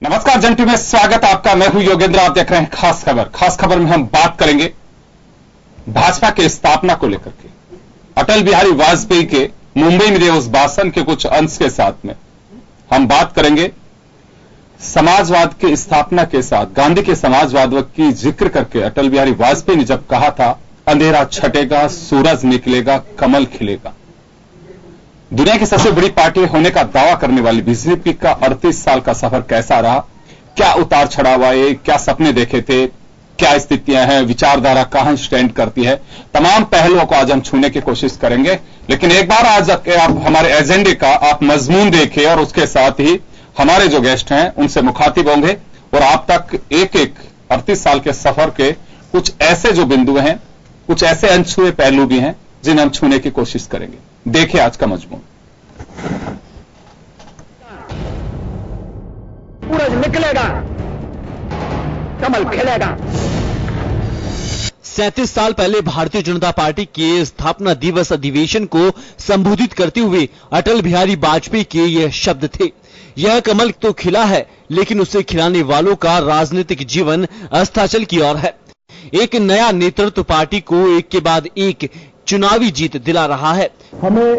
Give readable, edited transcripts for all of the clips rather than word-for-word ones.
नमस्कार जंटू में स्वागत आपका। मैं हूं योगेंद्र। आप देख रहे हैं खास खबर। खास खबर में हम बात करेंगे भाजपा के स्थापना को लेकर के। अटल बिहारी वाजपेयी के मुंबई में दिए उस भाषण के कुछ अंश के साथ में हम बात करेंगे समाजवाद की स्थापना के साथ। गांधी के समाजवाद की जिक्र करके अटल बिहारी वाजपेयी ने जब कहा था, अंधेरा छटेगा, सूरज निकलेगा, कमल खिलेगा। दुनिया की सबसे बड़ी पार्टी होने का दावा करने वाली बीजेपी का 38 साल का सफर कैसा रहा, क्या उतार चढ़ाव आए, क्या सपने देखे थे, क्या स्थितियां हैं, विचारधारा कहां स्टैंड करती है, तमाम पहलुओं को आज हम छूने की कोशिश करेंगे। लेकिन एक बार आज आप हमारे एजेंडे का आप मजमून देखिए और उसके साथ ही हमारे जो गेस्ट हैं उनसे मुखातिब होंगे और आप तक एक एक 38 साल के सफर के कुछ ऐसे जो बिंदु हैं, कुछ ऐसे अनछुए पहलू भी हैं जिन्हें हम छूने की कोशिश करेंगे। देखिए आज का मजमून। सूरज निकलेगा, कमल खिलेगा। 37 साल पहले भारतीय जनता पार्टी के स्थापना दिवस अधिवेशन को संबोधित करते हुए अटल बिहारी वाजपेयी के यह शब्द थे। यह कमल तो खिला है, लेकिन उसे खिलाने वालों का राजनीतिक जीवन अस्ताचल की ओर है। एक नया नेतृत्व पार्टी को एक के बाद एक चुनावी जीत दिला रहा है। हमें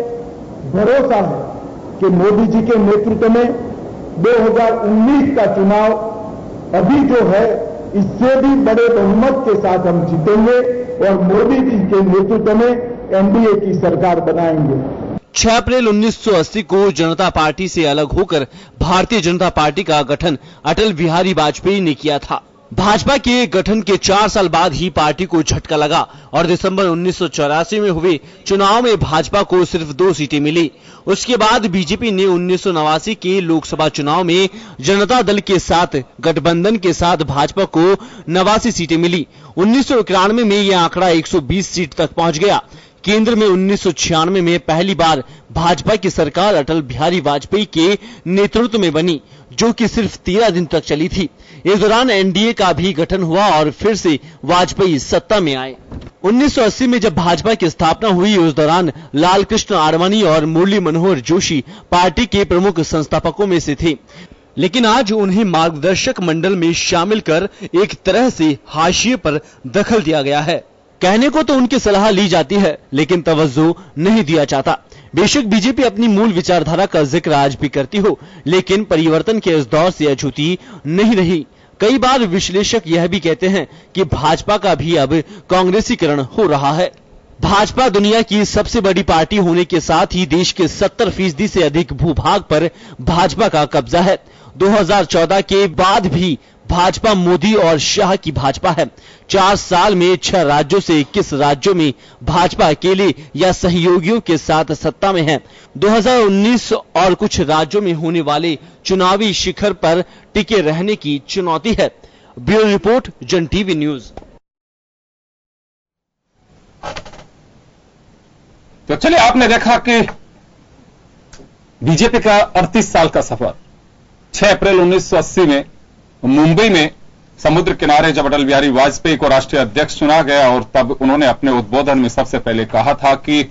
भरोसा है कि मोदी जी के नेतृत्व में 2019 का चुनाव अभी जो है इससे भी बड़े बहुमत के साथ हम जीतेंगे और मोदी जी के नेतृत्व में एनडीए की सरकार बनाएंगे। 6 अप्रैल 1980 को जनता पार्टी से अलग होकर भारतीय जनता पार्टी का गठन अटल बिहारी वाजपेयी ने किया था। भाजपा के गठन के 4 साल बाद ही पार्टी को झटका लगा और दिसंबर 1984 में हुए चुनाव में भाजपा को सिर्फ 2 सीटें मिली। उसके बाद बीजेपी ने 1989 के लोकसभा चुनाव में जनता दल के साथ गठबंधन के साथ भाजपा को 89 सीटें मिली। 1991 में यह आंकड़ा 120 सीट तक पहुंच गया। केंद्र में 1996 में पहली बार भाजपा की सरकार अटल बिहारी वाजपेयी के नेतृत्व में बनी, जो कि सिर्फ 13 दिन तक चली थी। इस दौरान एनडीए का भी गठन हुआ और फिर से वाजपेयी सत्ता में आए। 1980 में जब भाजपा की स्थापना हुई, उस दौरान लालकृष्ण आडवाणी और मुरली मनोहर जोशी पार्टी के प्रमुख संस्थापकों में से थे। लेकिन आज उन्हें मार्गदर्शक मंडल में शामिल कर एक तरह से हाशिए पर दखल दिया गया है। कहने को तो उनकी सलाह ली जाती है, लेकिन तवज्जो नहीं दिया जाता। बेशक बीजेपी अपनी मूल विचारधारा का जिक्र आज भी करती हो, लेकिन परिवर्तन के इस दौर से अछूती नहीं रही। कई बार विश्लेषक यह भी कहते हैं कि भाजपा का भी अब कांग्रेसीकरण हो रहा है। भाजपा दुनिया की सबसे बड़ी पार्टी होने के साथ ही देश के 70% से अधिक भूभाग पर भाजपा का कब्जा है। 2014 के बाद भी भाजपा मोदी और शाह की भाजपा है। 4 साल में 6 राज्यों से 21 राज्यों में भाजपा अकेले या सहयोगियों के साथ सत्ता में है। 2019 और कुछ राज्यों में होने वाले चुनावी शिखर पर टिके रहने की चुनौती है। ब्यूरो रिपोर्ट, जन टीवी न्यूज। तो चलिए, आपने देखा कि बीजेपी का 38 साल का सफर। 6 अप्रैल 1980 में मुंबई में समुद्र किनारे जब अटल बिहारी वाजपेयी को राष्ट्रीय अध्यक्ष चुना गया और तब उन्होंने अपने उद्बोधन में सबसे पहले कहा था कि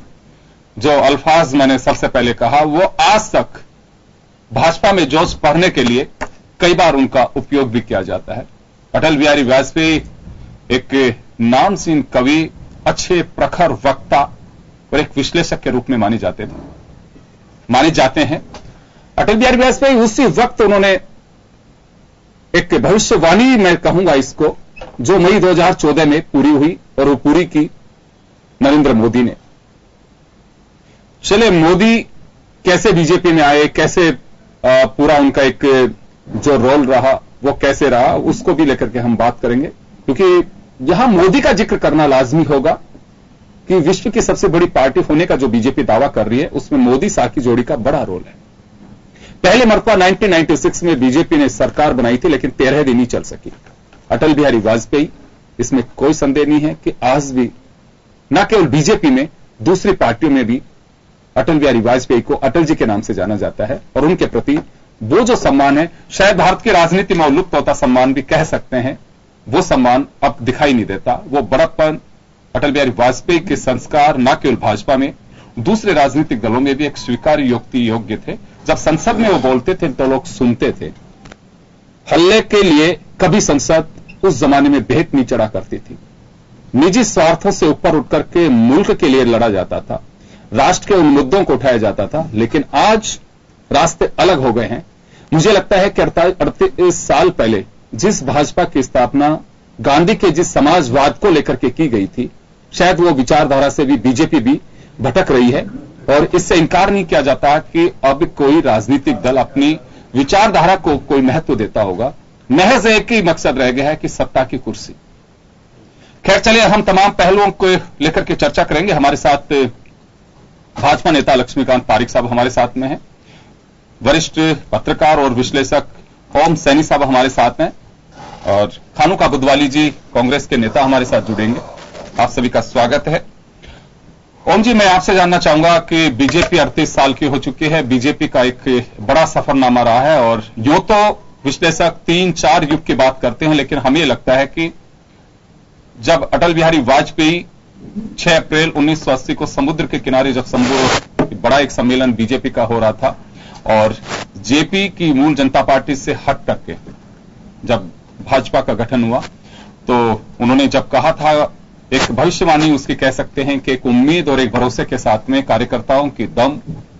जो अल्फाज मैंने सबसे पहले कहा वो आज तक भाजपा में जोश भरने के लिए कई बार उनका उपयोग भी किया जाता है। अटल बिहारी वाजपेयी एक नामचीन कवि, अच्छे प्रखर वक्ता और एक विश्लेषक के रूप में माने जाते हैं। अटल बिहारी वाजपेयी उसी वक्त उन्होंने एक भविष्यवाणी, मैं कहूंगा इसको, जो मई 2014 में पूरी हुई और वो पूरी की नरेंद्र मोदी ने। चले, मोदी कैसे बीजेपी में आए, कैसे पूरा उनका एक जो रोल रहा वो कैसे रहा, उसको भी लेकर के हम बात करेंगे। क्योंकि यहां मोदी का जिक्र करना लाजमी होगा कि विश्व की सबसे बड़ी पार्टी होने का जो बीजेपी दावा कर रही है उसमें मोदी शाह की जोड़ी का बड़ा रोल है। पहले मरतबा 1996 में बीजेपी ने सरकार बनाई थी, लेकिन 13 दिन ही चल सकी। अटल बिहारी वाजपेयी, इसमें कोई संदेह नहीं है कि आज भी न केवल बीजेपी में, दूसरी पार्टियों में भी अटल बिहारी वाजपेयी को अटल जी के नाम से जाना जाता है और उनके प्रति वो जो सम्मान है, शायद भारत की राजनीति में लुप्त होता सम्मान भी कह सकते हैं, वो सम्मान अब दिखाई नहीं देता। वो बड़प्पन अटल बिहारी वाजपेयी के संस्कार न केवल भाजपा में, दूसरे राजनीतिक दलों में भी एक स्वीकार्य योग्य थे। जब संसद में वो बोलते थे तो लोग सुनते थे। हल्ले के लिए कभी संसद उस जमाने में भेंट नहीं चढ़ा करती थी। निजी स्वार्थों से ऊपर उठ करके मुल्क के लिए लड़ा जाता था, राष्ट्र के उन मुद्दों को उठाया जाता था। लेकिन आज रास्ते अलग हो गए हैं। मुझे लगता है कि 38 साल पहले जिस भाजपा की स्थापना गांधी के जिस समाजवाद को लेकर के की गई थी, शायद वो विचारधारा से भी बीजेपी भी भटक रही है। और इससे इंकार नहीं किया जाता कि अब कोई राजनीतिक दल अपनी विचारधारा को कोई महत्व देता होगा। महज एक ही मकसद रह गया है कि सत्ता की कुर्सी। खैर चलिए, हम तमाम पहलुओं को लेकर के चर्चा करेंगे। हमारे साथ भाजपा नेता लक्ष्मीकांत पारिक साहब हमारे साथ में हैं, वरिष्ठ पत्रकार और विश्लेषक ओम सैनी साहब हमारे साथ हैं, और खानुका बुधवाली जी कांग्रेस के नेता हमारे साथ जुड़ेंगे। आप सभी का स्वागत है। ओम जी, मैं आपसे जानना चाहूंगा कि बीजेपी 38 साल की हो चुकी है, बीजेपी का एक बड़ा सफरनामा रहा है, और यूं तो विश्लेषक 3-4 युग की बात करते हैं, लेकिन हमें लगता है कि जब अटल बिहारी वाजपेयी 6 अप्रैल 1980 को समुद्र के किनारे जब बड़ा एक सम्मेलन बीजेपी का हो रहा था, और जेपी की मूल जनता पार्टी से हट करके जब भाजपा का गठन हुआ, तो उन्होंने जब कहा था, एक भविष्यवाणी उसकी कह सकते हैं कि एक उम्मीद और एक भरोसे के साथ में कार्यकर्ताओं की दम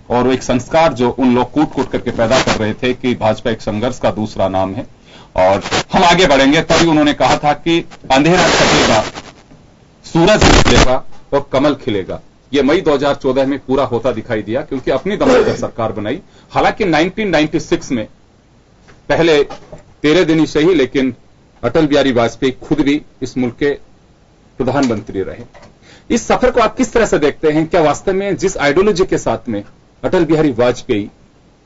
और एक संस्कार जो उन लोग कूट कूट करके पैदा कर रहे थे कि भाजपा एक संघर्ष का दूसरा नाम है और हम आगे बढ़ेंगे। तभी उन्होंने कहा था कि अंधेरा छटेगा, सूरज निकलेगा और कमल खिलेगा। ये मई 2014 में पूरा होता दिखाई दिया, क्योंकि अपनी दम पर सरकार बनाई। हालांकि 1996 में पहले 13 दिन ही सही, लेकिन अटल बिहारी वाजपेयी खुद भी इस मुल्क के प्रधानमंत्री रहे। इस सफर को आप किस तरह से देखते हैं? क्या वास्तव में जिस आइडियोलॉजी के साथ में अटल बिहारी वाजपेयी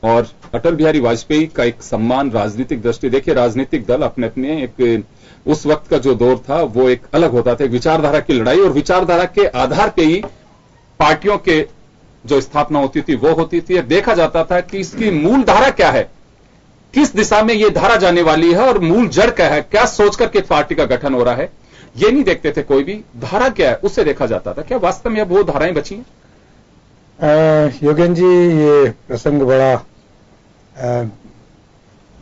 और अटल बिहारी वाजपेयी का एक सम्मान राजनीतिक दृष्टि, देखिए राजनीतिक दल अपने अपने एक उस वक्त का जो दौर था वो एक अलग होता था, एक विचारधारा की लड़ाई, और विचारधारा के आधार पे ही पार्टियों के जो स्थापना होती थी वो होती थी। देखा जाता था कि इसकी मूल धारा क्या है, किस दिशा में ये धारा जाने वाली है और मूल जड़ क्या है, क्या सोचकर के पार्टी का गठन हो रहा है, ये नहीं देखते थे कोई भी। धारा क्या है उससे देखा जाता था। क्या वास्तव में अब वो धाराएं बची हैं? योगेन जी, ये प्रसंग बड़ा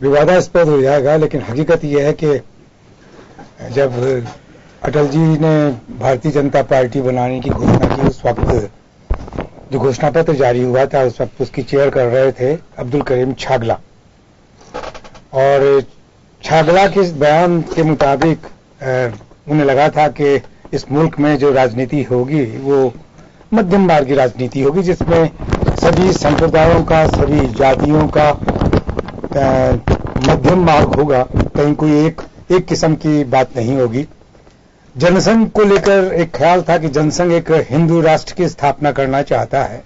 विवादास्पद हो जाएगा, लेकिन हकीकत यह है कि जब अटल जी ने भारतीय जनता पार्टी बनाने की घोषणा की, उस वक्त जो घोषणा पत्र जारी हुआ था, उस वक्त उसकी चेयर कर रहे थे अब्दुल करीम छागला। और छागला के बयान के मुताबिक उन्हें लगा था कि इस मुल्क में जो राजनीति होगी वो मध्यम मार्ग की राजनीति होगी, जिसमें सभी संप्रदायों का, सभी जातियों का मध्यम मार्ग होगा, कहीं कोई एक किस्म की बात नहीं होगी। जनसंघ को लेकर एक ख्याल था कि जनसंघ एक हिंदू राष्ट्र की स्थापना करना चाहता है,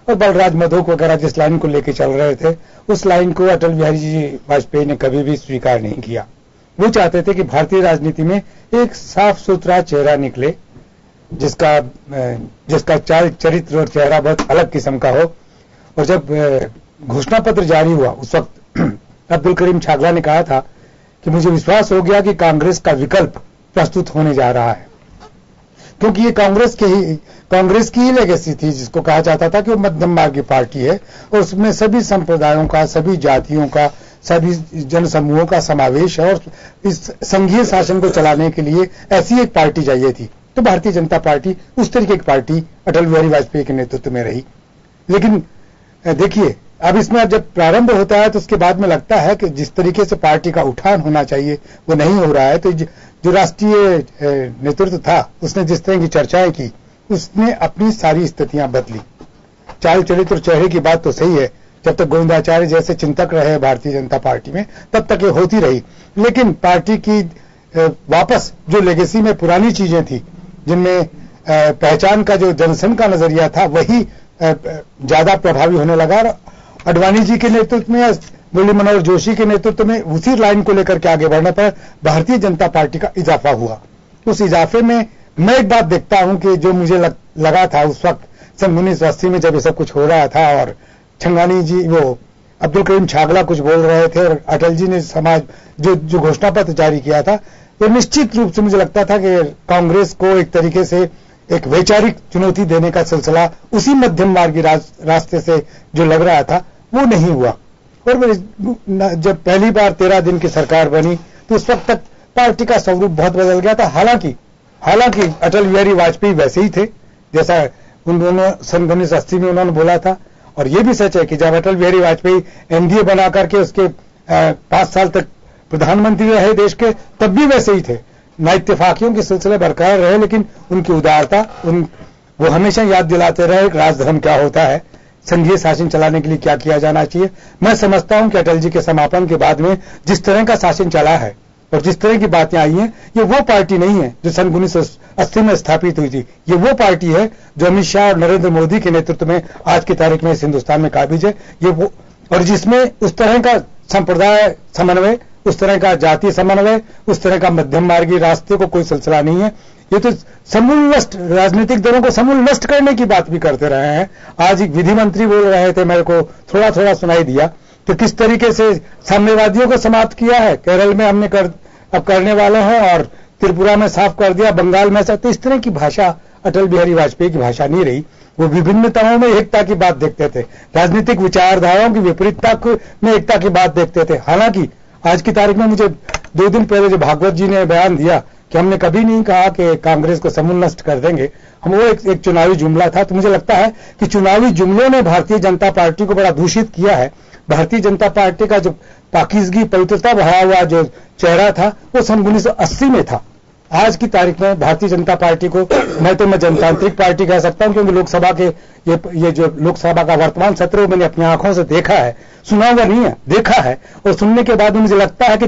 और बलराज मधोक वगैरह जिस लाइन को लेकर चल रहे थे, उस लाइन को अटल बिहारी जी वाजपेयी ने कभी भी स्वीकार नहीं किया। वो चाहते थे कि भारतीय राजनीति में एक साफ सुथरा चेहरा निकले, जिसका चाल चरित्र और चेहरा बहुत अलग किस्म का हो। और जब घोषणा पत्र जारी हुआ, उस वक्त अब्दुल करीम छागला ने कहा था कि मुझे विश्वास हो गया कि कांग्रेस का विकल्प प्रस्तुत होने जा रहा है, क्योंकि ये कांग्रेस की ही लेगेसी थी, जिसको कहा जाता था कि वो मध्यम मार्ग की पार्टी है, और उसमें सभी संप्रदायों का, सभी जातियों का, सभी जनसमूहों का समावेश है, और इस संघीय शासन को चलाने के लिए ऐसी एक पार्टी चाहिए थी। तो भारतीय जनता पार्टी उस तरीके की पार्टी अटल बिहारी वाजपेयी के नेतृत्व में रही। लेकिन देखिए, अब इसमें जब प्रारंभ होता है तो उसके बाद में लगता है कि जिस तरीके से पार्टी का उठान होना चाहिए वो नहीं हो रहा है। तो जो राष्ट्रीय नेतृत्व था, उसने जिस तरह की चर्चाएं की, उसने अपनी सारी स्थितियां बदली। चाल चरित्र और चेहरे की बात तो सही है, जब तक गोविंदाचार्य जैसे चिंतक रहे भारतीय जनता पार्टी में, तब तक ये होती रही। लेकिन पार्टी की वापस जो लेगेसी में पुरानी चीजें थी, जिनमें पहचान का जो जनसंघ का नजरिया था, वही ज्यादा प्रभावी होने लगा। अडवाणी जी के नेतृत्व में, मुरली मनोहर जोशी के नेतृत्व में उसी लाइन को लेकर के आगे बढ़ने पर भारतीय जनता पार्टी का इजाफा हुआ। उस इजाफे में मैं एक बात देखता हूं कि जो मुझे लगा था उस वक्त सन 1980 में जब ये सब कुछ हो रहा था, और छंगानी जी, वो अब्दुल करीम छागला कुछ बोल रहे थे, और अटल जी ने जो घोषणा पत्र जारी किया था, तो निश्चित रूप से मुझे लगता था कि कांग्रेस को एक तरीके से एक वैचारिक चुनौती देने का सिलसिला उसी मध्यम मार्गी रास्ते से जो लग रहा था वो नहीं हुआ। और जब पहली बार 13 दिन की सरकार बनी तो उस वक्त तक पार्टी का स्वरूप बहुत बदल गया था। हालांकि अटल बिहारी वाजपेयी वैसे ही थे जैसा उन्होंने सन 1980 में उन्होंने बोला था। और यह भी सच है कि जब अटल बिहारी वाजपेयी एनडीए बना करके उसके 5 साल तक प्रधानमंत्री रहे देश के, तब भी वैसे ही थे। ना इत्तेफाकियों के सिलसिले बरकरार रहे, लेकिन उनकी उदारता वो हमेशा याद दिलाते रहे राजधर्म क्या होता है, संघीय शासन चलाने के लिए क्या किया जाना चाहिए। मैं समझता हूं कि अटल जी के समापन के बाद में जिस तरह का शासन चला है और जिस तरह की बातें आई हैं, ये वो पार्टी नहीं है जो सन 1980 में स्थापित हुई थी। ये वो पार्टी है जो अमित शाह और नरेंद्र मोदी के नेतृत्व में आज की तारीख में इस हिंदुस्तान में काबिज है। ये वो, और जिसमें उस तरह का संप्रदाय समन्वय, उस तरह का जातीय समन्वय, उस तरह का मध्यम मार्गी रास्ते को कोई सिलसिला नहीं है। ये तो समूल नष्ट, राजनीतिक दलों को समूल नष्ट करने की बात भी करते रहे हैं। आज एक विधि मंत्री बोल रहे थे, मेरे को थोड़ा थोड़ा सुनाई दिया, तो किस तरीके से साम्यवादियों को समाप्त किया है। केरल में हमने अब करने वाले हैं और त्रिपुरा में साफ कर दिया, बंगाल में ऐसा। तो इस तरह की भाषा अटल बिहारी वाजपेयी की भाषा नहीं रही। वो विभिन्नताओं में एकता की बात देखते थे, राजनीतिक विचारधाराओं की विपरीतता में एकता की बात देखते थे। हालांकि आज की तारीख में मुझे 2 दिन पहले जो भागवत जी ने बयान दिया कि हमने कभी नहीं कहा कि कांग्रेस को समूल नष्ट कर देंगे, हम वो एक चुनावी जुमला था। तो मुझे लगता है कि चुनावी जुमलों ने भारतीय जनता पार्टी को बड़ा दूषित किया है। भारतीय जनता पार्टी का जो पाकीज़गी, पवित्रता भरा हुआ जो चेहरा था वो सन 1980 में था। आज की तारीख में भारतीय जनता पार्टी को मैं जनतांत्रिक पार्टी कह सकता हूं, क्योंकि लोकसभा के ये जो लोकसभा का वर्तमान सत्र मैंने अपनी आंखों से देखा है, सुना हुआ नहीं है, देखा है। और सुनने के बाद मुझे लगता है कि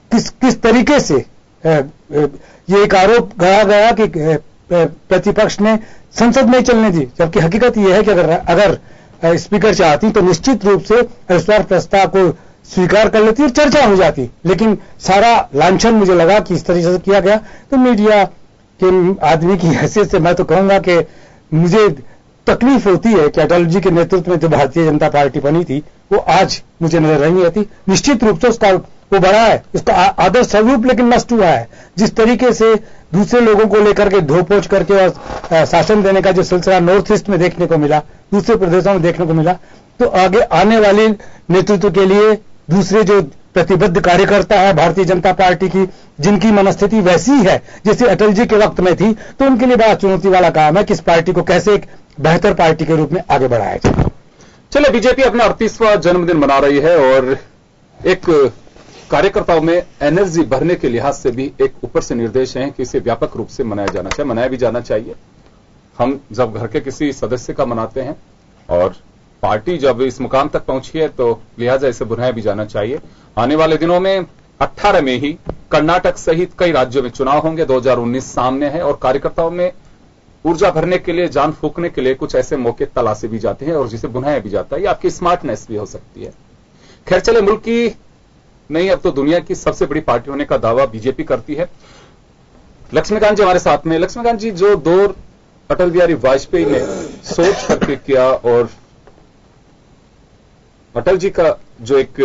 किस तरीके से ये एक आरोप गढ़ा गया कि प्रतिपक्ष ने संसद में चलने दी, जबकि हकीकत यह है कि अगर स्पीकर चाहती तो निश्चित रूप से अविश्वास प्रस्ताव को स्वीकार कर लेती और चर्चा हो जाती। लेकिन सारा लांछन मुझे लगा कि इस तरीके से किया गया। तो मीडिया के आदमी की हैसियत से मैं तो कहूंगा कि मुझे तकलीफ होती है कि अटल जी के नेतृत्व में जो भारतीय जनता पार्टी बनी थी वो आज मुझे नजर नहीं आती। निश्चित रूप से उसका वो बड़ा है, उसका आदर्श स्वरूप लेकिन नष्ट हुआ है। जिस तरीके से दूसरे लोगों को लेकर के धोपोच करके और शासन देने का जो सिलसिला नॉर्थ ईस्ट में देखने को मिला, दूसरे प्रदेशों में देखने को मिला, तो आगे आने वाली नेतृत्व के लिए दूसरे जो प्रतिबद्ध कार्यकर्ता है भारतीय जनता पार्टी की, जिनकी मनस्थिति वैसी है जैसे अटल जी के वक्त में थी, तो उनके लिए बड़ा चुनौती वाला काम है कि इस पार्टी को कैसे एक बेहतर पार्टी के रूप में आगे बढ़ाया जाए। चलिए, बीजेपी अपना 38वां जन्मदिन मना रही है और एक कार्यकर्ताओं में एनर्जी भरने के लिहाज से भी एक ऊपर से निर्देश हैं कि इसे व्यापक रूप से मनाया जाना चाहिए, मनाया भी जाना चाहिए। हम जब घर के किसी सदस्य का मनाते हैं और पार्टी जब इस मुकाम तक पहुंची है तो लिहाजा इसे बुलाया भी जाना चाहिए। आने वाले दिनों में 18 में ही कर्नाटक सहित कई राज्यों में चुनाव होंगे, 2019 सामने है और कार्यकर्ताओं में ऊर्जा भरने के लिए, जान फूंकने के लिए कुछ ऐसे मौके तलाशे भी जाते हैं और जिसे बुलाया भी जाता है। ये आपकी स्मार्टनेस भी हो सकती है। खैर चले, मुल्क की नहीं अब तो दुनिया की सबसे बड़ी पार्टी होने का दावा बीजेपी करती है। लक्ष्मीकांत जी हमारे साथ में। लक्ष्मीकांत जी, जो दौर अटल बिहारी वाजपेयी ने सोच करके किया और अटल जी का जो एक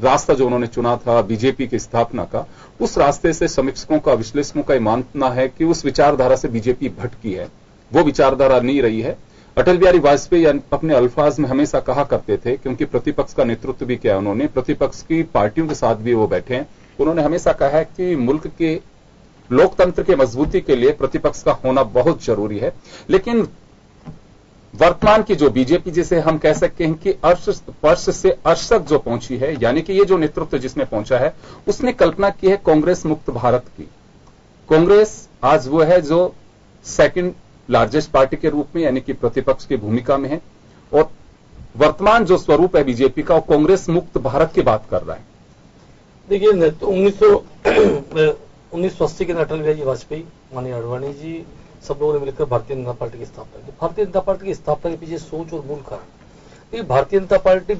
रास्ता जो उन्होंने चुना था बीजेपी की स्थापना का, उस रास्ते से समीक्षकों का, विश्लेषकों का मानना है कि उस विचारधारा से बीजेपी भटकी है, वो विचारधारा नहीं रही है। अटल बिहारी वाजपेयी अपने अल्फाज में हमेशा कहा करते थे, क्योंकि प्रतिपक्ष का नेतृत्व भी किया उन्होंने, प्रतिपक्ष की पार्टियों के साथ भी वो बैठे हैं, उन्होंने हमेशा कहा है कि मुल्क के लोकतंत्र के मजबूती के लिए प्रतिपक्ष का होना बहुत जरूरी है। लेकिन वर्तमान की जो बीजेपी, जिसे हम कह सकते हैं कि अर्श से अर्श तक जो पहुंची है, यानी कि ये जो नेतृत्व जिसने पहुंचा है, उसने कल्पना की है कांग्रेस मुक्त भारत की। कांग्रेस आज वो है जो सेकंड लार्जेस्ट पार्टी के रूप में, यानी कि प्रतिपक्ष की भूमिका में है, और वर्तमान जो स्वरूप है बीजेपी का, वो कांग्रेस मुक्त भारत की बात कर रहा है। देखिए, 1980 के अटल बिहारी वाजपेयी, माननीय आडवाणी जी, सब लोगों ने मिलकर भारतीय जनता पार्टी की स्थापना की। भारतीय जनता पार्टी की स्थापना के पीछे सोच और मूल कारण, भारतीय जनता पार्टी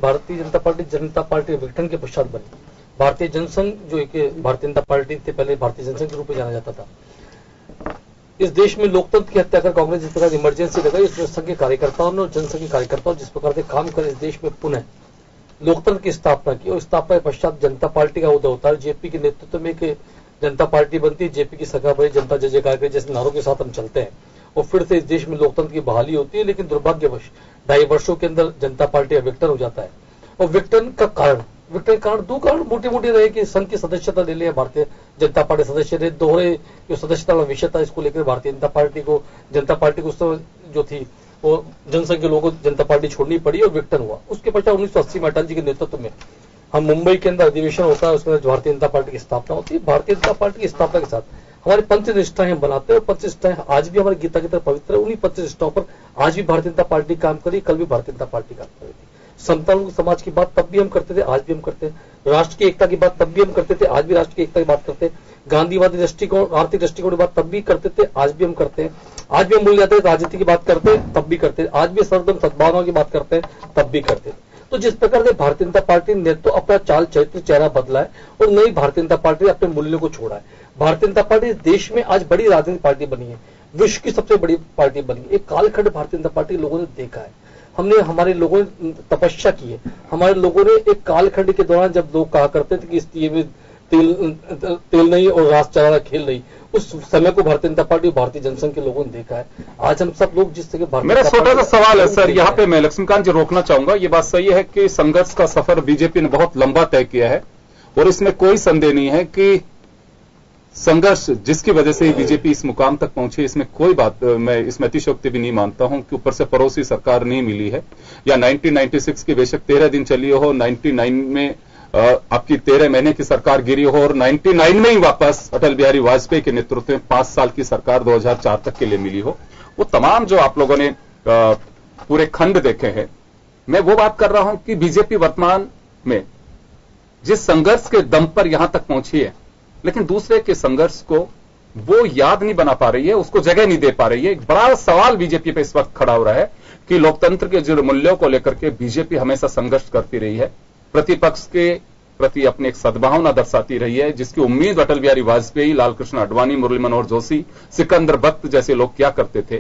जनता पार्टी विघटन के पश्चात बनी। भारतीय जनसंघ जो एक भारतीय जनता पार्टी थे, पहले भारतीय जनसंघ के रूप में जाना जाता था। इस देश में लोकतंत्र की हत्या कर कांग्रेस जिस प्रकार इमरजेंसी लगाई, इस संघ के कार्यकर्ताओं ने और जनसंघ के कार्यकर्ताओं जिस प्रकार से काम कर इस देश में पुनः लोकतंत्र की स्थापना की, और स्थापना के पश्चात जनता पार्टी का उदय होता है। जेपी के नेतृत्व में एक जनता पार्टी बनती है, जेपी की सरकार बनी, जनता जय जयकार करे जैसे नारों के साथ हम चलते हैं, और फिर से इस देश में लोकतंत्र की बहाली होती है। लेकिन दुर्भाग्यवश 2.5 वर्षों के अंदर जनता पार्टी विघटन हो जाता है। और विघटन का कारण दो कारण मोटे मोटे रहे कि संघ की सदस्यता ले लिया भारतीय जनता पार्टी सदस्य ने, दोहरे जो सदस्यता वाला विषय था इसको लेकर भारतीय जनता पार्टी को उस समय जो थी वो जनसंघ के लोगों को जनता पार्टी छोड़नी पड़ी और विघटन हुआ। उसके पश्चात 1980 में अटल जी के नेतृत्व में हम मुंबई के अंदर अधिवेशन होता है, उसके अंदर भारतीय जनता पार्टी की स्थापना होती है। भारतीय जनता पार्टी की स्थापना के साथ हमारी पंच निष्ठाएं हम बनाते हैं और पंच निष्ठाएं आज भी हमारी गीता की तरह पवित्र है। उन्हीं पंच निष्ठाओं पर आज भी भारतीय जनता पार्टी काम करी, कल भी भारतीय जनता पार्टी काम करेगी। संतान समाज की बात तब भी हम करते थे, आज भी हम करते हैं। राष्ट्र की एकता की बात तब भी हम करते थे, आज भी राष्ट्र की एकता की बात करते हैं। गांधीवादी दृष्टिकोण, आर्थिक दृष्टिकोण की बात तब भी करते थे, आज भी हम करते हैं। आज भी हम मूल्य आधारित राजनीति की बात करते हैं, तब भी करते हैं। आज भी सर्वधर्म सद्भावना की बात करते हैं, तब भी करते हैं। तो जिस प्रकार से भारतीय जनता पार्टी ने तो अपना चाल चरित्र चेहरा बदला है और नई भारतीय जनता पार्टी ने अपने मूल्यों को छोड़ा है। भारतीय जनता पार्टी देश में आज बड़ी राजनीतिक पार्टी बनी है, विश्व की सबसे बड़ी पार्टी बनी है। एक कालखंड भारतीय जनता पार्टी लोगों ने देखा है, हमारे लोगों ने तपस्या की है। हमारे लोगों ने एक कालखंड के दौरान जब लोग कहा करते थे कि इस दिए में तेल नहीं और रास चलाना खेल नहीं, उस समय को भारतीय जनता पार्टी और भारतीय जनसंघ के लोगों ने देखा है। आज हम सब लोग जिस तरह मेरा छोटा सा सवाल है सर, यहाँ पे मैं लक्ष्मीकांत जी रोकना चाहूंगा। ये बात सही है कि संघर्ष का सफर बीजेपी ने बहुत लंबा तय किया है और इसमें कोई संदेह नहीं है कि संघर्ष जिसकी वजह से बीजेपी इस मुकाम तक पहुंची, इसमें कोई बात, मैं इसमें अतिशयोक्ति भी नहीं मानता हूं कि ऊपर से पड़ोसी सरकार नहीं मिली है या 1996 की बेशक 13 दिन चली हो, 99 में आपकी 13 महीने की सरकार गिरी हो और 99 में ही वापस अटल बिहारी वाजपेयी के नेतृत्व में 5 साल की सरकार 2004 तक के लिए मिली हो। वो तमाम जो आप लोगों ने पूरे खंड देखे हैं, मैं वो बात कर रहा हूं कि बीजेपी वर्तमान में जिस संघर्ष के दम पर यहां तक पहुंची है, लेकिन दूसरे के संघर्ष को वो याद नहीं बना पा रही है, उसको जगह नहीं दे पा रही है। एक बड़ा सवाल बीजेपी पे इस वक्त खड़ा हो रहा है कि लोकतंत्र के जो मूल्यों को लेकर के बीजेपी हमेशा संघर्ष करती रही है, प्रतिपक्ष के प्रति अपनी एक सद्भावना दर्शाती रही है, जिसकी उम्मीद अटल बिहारी वाजपेयी, लालकृष्ण आडवाणी, मुरली मनोहर जोशी, सिकंदर बख्त जैसे लोग क्या करते थे।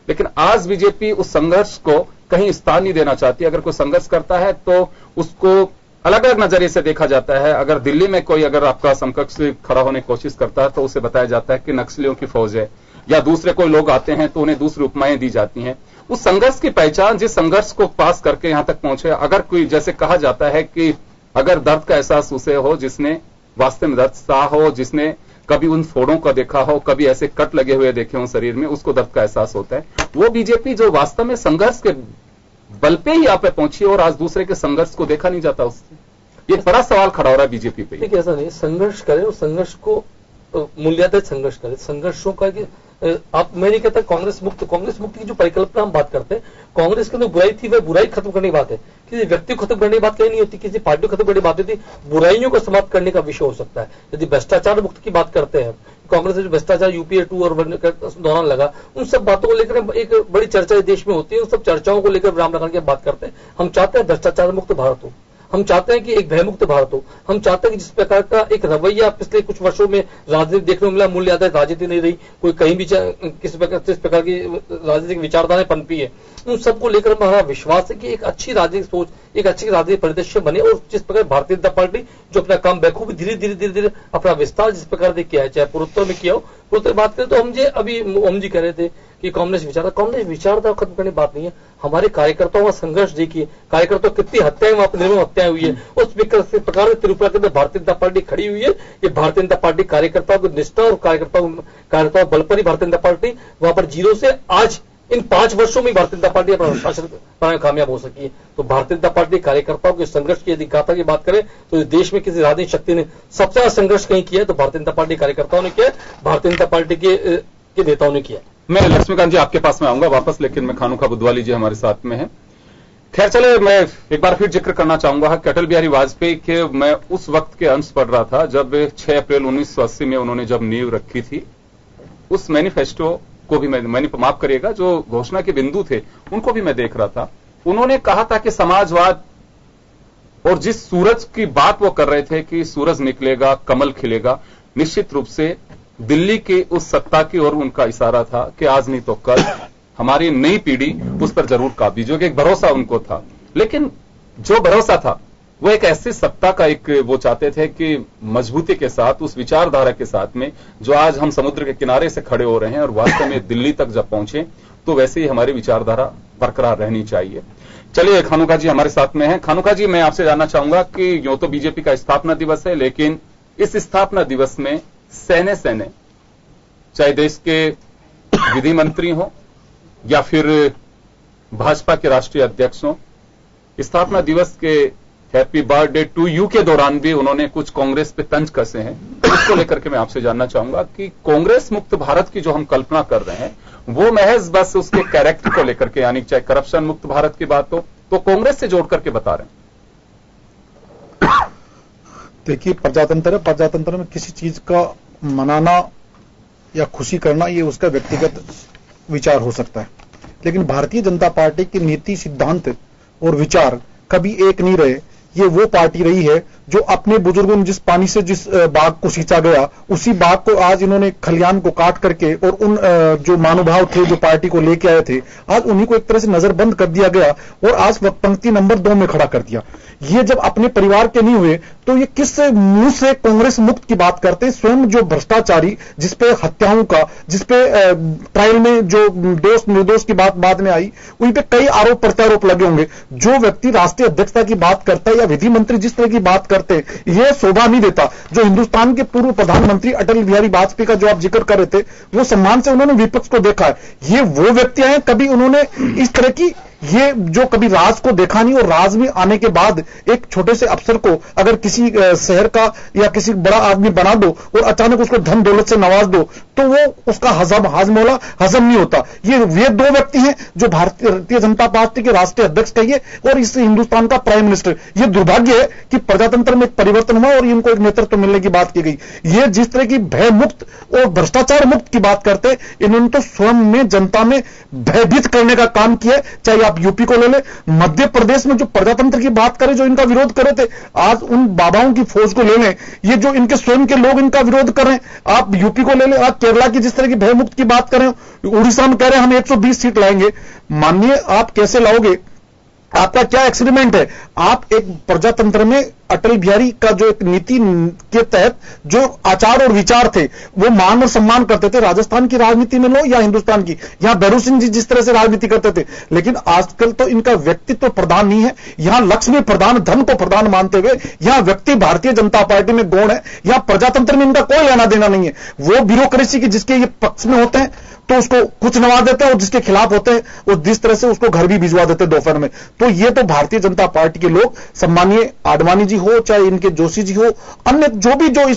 लेकिन आज बीजेपी उस संघर्ष को कहीं स्थान नहीं देना चाहती। अगर कोई संघर्ष करता है तो उसको अलग अलग नजरिए से देखा जाता है। अगर दिल्ली में कोई अगर आपका समकक्ष खड़ा होने की कोशिश करता है तो उसे बताया जाता है कि नक्सलियों की फौज है, या दूसरे कोई लोग आते हैं तो उन्हें दूसरी उपमाएं दी जाती हैं। उस संघर्ष की पहचान, जिस संघर्ष को पास करके यहां तक पहुंचे, अगर कोई जैसे कहा जाता है कि अगर दर्द का एहसास उसे हो जिसने वास्तव में दर्द सहा हो, जिसने कभी उन फोड़ों को देखा हो, कभी ऐसे कट लगे हुए देखे हो शरीर में, उसको दर्द का एहसास होता है। वो बीजेपी जो वास्तव में संघर्ष के बल पे ही यहां पे पहुंची और आज दूसरे के संघर्ष को देखा नहीं जाता। उससे ये बड़ा सवाल खड़ा हो रहा है बीजेपी पे। ठीक है, ऐसा नहीं, संघर्ष करें और संघर्ष को मूल्याधारित संघर्ष करें। संघर्षों का आप, मैं नहीं कहता कांग्रेस मुक्त की जो परिकल्पना हम बात करते हैं, कांग्रेस के अंदर बुराई थी, वह बुराई खत्म करने की बात है। किसी व्यक्ति को खत्म करने की बात कहीं नहीं होती, किसी पार्टी को खत्म करने की बात होती, बुराइयों को समाप्त करने का विषय हो सकता है। यदि भ्रष्टाचार मुक्त की बात करते हैं, कांग्रेस ने जो भ्रष्टाचार यूपीए 2 और दौरान लगा, उन सब बातों को लेकर एक बड़ी चर्चा देश में होती है। उन सब चर्चाओं को लेकर विराम लगाने की बात करते हैं। हम चाहते हैं भ्रष्टाचार मुक्त भारत हो, हम चाहते हैं कि एक भयमुक्त भारत हो, हम चाहते हैं कि जिस प्रकार का एक रवैया पिछले कुछ वर्षों में राजनीति देखने को मिला, मूल्य आधारित राजनीति नहीं रही, कोई कहीं भी किस प्रकार की राजनीतिक विचारधाराएं पनपी है, उन सबको लेकर हमारा विश्वास है कि एक अच्छी राजनीतिक सोच, एक अच्छी राजनीतिक परिदृश्य बने। और जिस प्रकार भारतीय जनता पार्टी जो अपना काम बखूबी धीरे धीरे अपना विस्तार जिस प्रकार से किया है, चाहे पूर्वोत्तर में किया हो, पूर्वोत्तर बात करें तो हम जी कह रहे थे कि कांग्रेस विचारधारा खत्म करने की बात नहीं है। हमारे कार्यकर्ताओं का संघर्ष देखिए, कार्यकर्ताओं कितनी हत्याएं, वहां पर निर्मम हत्याएं हुई है। उस प्रकार से त्रिपुरा के अंदर भारतीय जनता पार्टी खड़ी हुई है। ये भारतीय जनता पार्टी कार्यकर्ताओं की निष्ठा और कार्यकर्ताओं बल पर ही भारतीय जनता पार्टी वहां पर 0 से आज इन 5 वर्षों में भारतीय जनता पार्टी अपना शासन बनाने में कामयाब हो सकी है। तो भारतीय जनता पार्टी कार्यकर्ताओं के संघर्ष की यदि गाथा की बात करें तो देश में किसी राजनीतिक शक्ति ने सबसे ज्यादा संघर्ष कहीं किया है तो भारतीय जनता पार्टी कार्यकर्ताओं ने किया, भारतीय जनता पार्टी के नेताओं ने किया। मैं लक्ष्मीकांत जी आपके पास में आऊंगा वापस, लेकिन मैं खानू खा बुधवाली जी हमारे साथ में है। खैर चले, मैं एक बार फिर जिक्र करना चाहूंगा कि अटल बिहारी वाजपेयी के मैं उस वक्त के अंश पढ़ रहा था जब 6 अप्रैल 1980 में उन्होंने जब नींव रखी थी। उस मैनिफेस्टो को भी मैं माफ करिएगा, जो घोषणा के बिंदु थे उनको भी मैं देख रहा था। उन्होंने कहा था कि समाजवाद, और जिस सूरज की बात वो कर रहे थे कि सूरज निकलेगा, कमल खिलेगा, निश्चित रूप से दिल्ली की उस सत्ता की ओर उनका इशारा था कि आज नहीं तो कल हमारी नई पीढ़ी उस पर जरूर काबी, जो कि एक भरोसा उनको था। लेकिन जो भरोसा था वो एक ऐसी सत्ता का एक वो चाहते थे कि मजबूती के साथ, उस विचारधारा के साथ में जो आज हम समुद्र के किनारे से खड़े हो रहे हैं और वास्तव में दिल्ली तक जब पहुंचे तो वैसे ही हमारी विचारधारा बरकरार रहनी चाहिए। चलिए, खानुका जी हमारे साथ में हैं। खानुका जी, मैं आपसे जानना चाहूंगा कि यूं तो बीजेपी का स्थापना दिवस है, लेकिन इस स्थापना दिवस में सहने चाहे देश के विधि मंत्री हो या फिर भाजपा के राष्ट्रीय अध्यक्ष हो, स्थापना दिवस के हैप्पी बर्थडे टू यू के दौरान भी उन्होंने कुछ कांग्रेस पे तंज कसे हैं। इसको लेकर के मैं आपसे जानना चाहूंगा कि कांग्रेस मुक्त भारत की जो हम कल्पना कर रहे हैं वो महज बस उसके कैरेक्टर को लेकर के, यानी चाहे करप्शन मुक्त भारत की बात हो तो कांग्रेस से जोड़ करके बता रहे हैं। देखिए, प्रजातंत्र है, प्रजातंत्र में किसी चीज का मनाना या खुशी करना ये उसका व्यक्तिगत विचार हो सकता है, लेकिन भारतीय जनता पार्टी की नीति, सिद्धांत और विचार कभी एक नहीं रहे। ये वो पार्टी रही है जो अपने बुजुर्गों ने जिस पानी से जिस बाग को सींचा गया, उसी बाग को आज इन्होंने खलियान को काट करके और उन जो महानुभाव थे जो पार्टी को लेके आए थे, आज उन्हीं को एक तरह से नजरबंद कर दिया गया और आज पंक्ति नंबर 2 में खड़ा कर दिया। ये जब अपने परिवार के नहीं हुए तो ये किस मुंह से कांग्रेस मुक्त की बात करते हैं? स्वयं जो भ्रष्टाचारी, जिसपे हत्याओं का, जिसपे ट्रायल में जो दोष निर्दोष की बात बाद में आई, उन पे कई आरोप प्रत्यारोप लगे होंगे। जो व्यक्ति राष्ट्रीय अध्यक्षता की बात करता है या विधि मंत्री जिस तरह की बात करते हैं, यह शोभा नहीं देता। जो हिंदुस्तान के पूर्व प्रधानमंत्री अटल बिहारी वाजपेयी का जो आप जिक्र कर रहे थे, वो सम्मान से उन्होंने विपक्ष को देखा है। ये वो व्यक्ति हैं, कभी उन्होंने इस तरह की ये जो कभी राज को देखा नहीं, और राज में आने के बाद एक छोटे से अफसर को अगर किसी शहर का या किसी बड़ा आदमी बना दो और अचानक उसको धन दौलत से नवाज दो तो वो उसका हजम नहीं होता। ये दो व्यक्ति हैं जो भारतीय जनता पार्टी के राष्ट्रीय अध्यक्ष कहिए और इस हिंदुस्तान का प्राइम मिनिस्टर। ये दुर्भाग्य है कि प्रजातंत्र में एक परिवर्तन हुआ और इनको एक नेतृत्व मिलने की बात की गई। ये जिस तरह की भय मुक्त और भ्रष्टाचार मुक्त की बात करते, इन्होंने तो स्वयं में जनता में भयभीत करने का काम किया। चाहे आप यूपी को ले ले, मध्य प्रदेश में जो प्रजातंत्र की बात करें, जो इनका विरोध कर रहे थे, आज उन बाबाओं की फौज को ले लें, ये जो इनके स्वयं के लोग इनका विरोध कर रहे हैं। आप यूपी को ले लें, आप केरला की जिस तरह की भयमुक्त की बात करें, उड़ीसा में कह रहे हैं हम 120 सीट लाएंगे। मानिए, आप कैसे लाओगे? आपका क्या एक्सपेरिमेंट है? आप एक प्रजातंत्र में अटल बिहारी का जो एक नीति के तहत जो आचार और विचार थे वो मान और सम्मान करते थे। राजस्थान की राजनीति में लो या हिंदुस्तान की, यहां भैरू सिंह जी जिस तरह से राजनीति करते थे, लेकिन आजकल तो इनका व्यक्तित्व तो प्रधान नहीं है। यहां लक्ष्मी प्रधान, धन को प्रधान मानते हुए यहां व्यक्ति भारतीय जनता पार्टी में गौण है। यहां प्रजातंत्र में इनका कोई लेना देना नहीं है। वो ब्यूरोक्रेसी की जिसके ये पक्ष में होते हैं तो उसको कुछ नवाज देते हैं और जिसके खिलाफ होते हैं वो जिस तरह से उसको घर भी भिजवा देते हैं दोपहर में। तो ये तो भारतीय जनता पार्टी के लोग, सम्मानीय आडवाणी जी हो, चाहे इनके जोशी जी हो, अन्य जो भी जो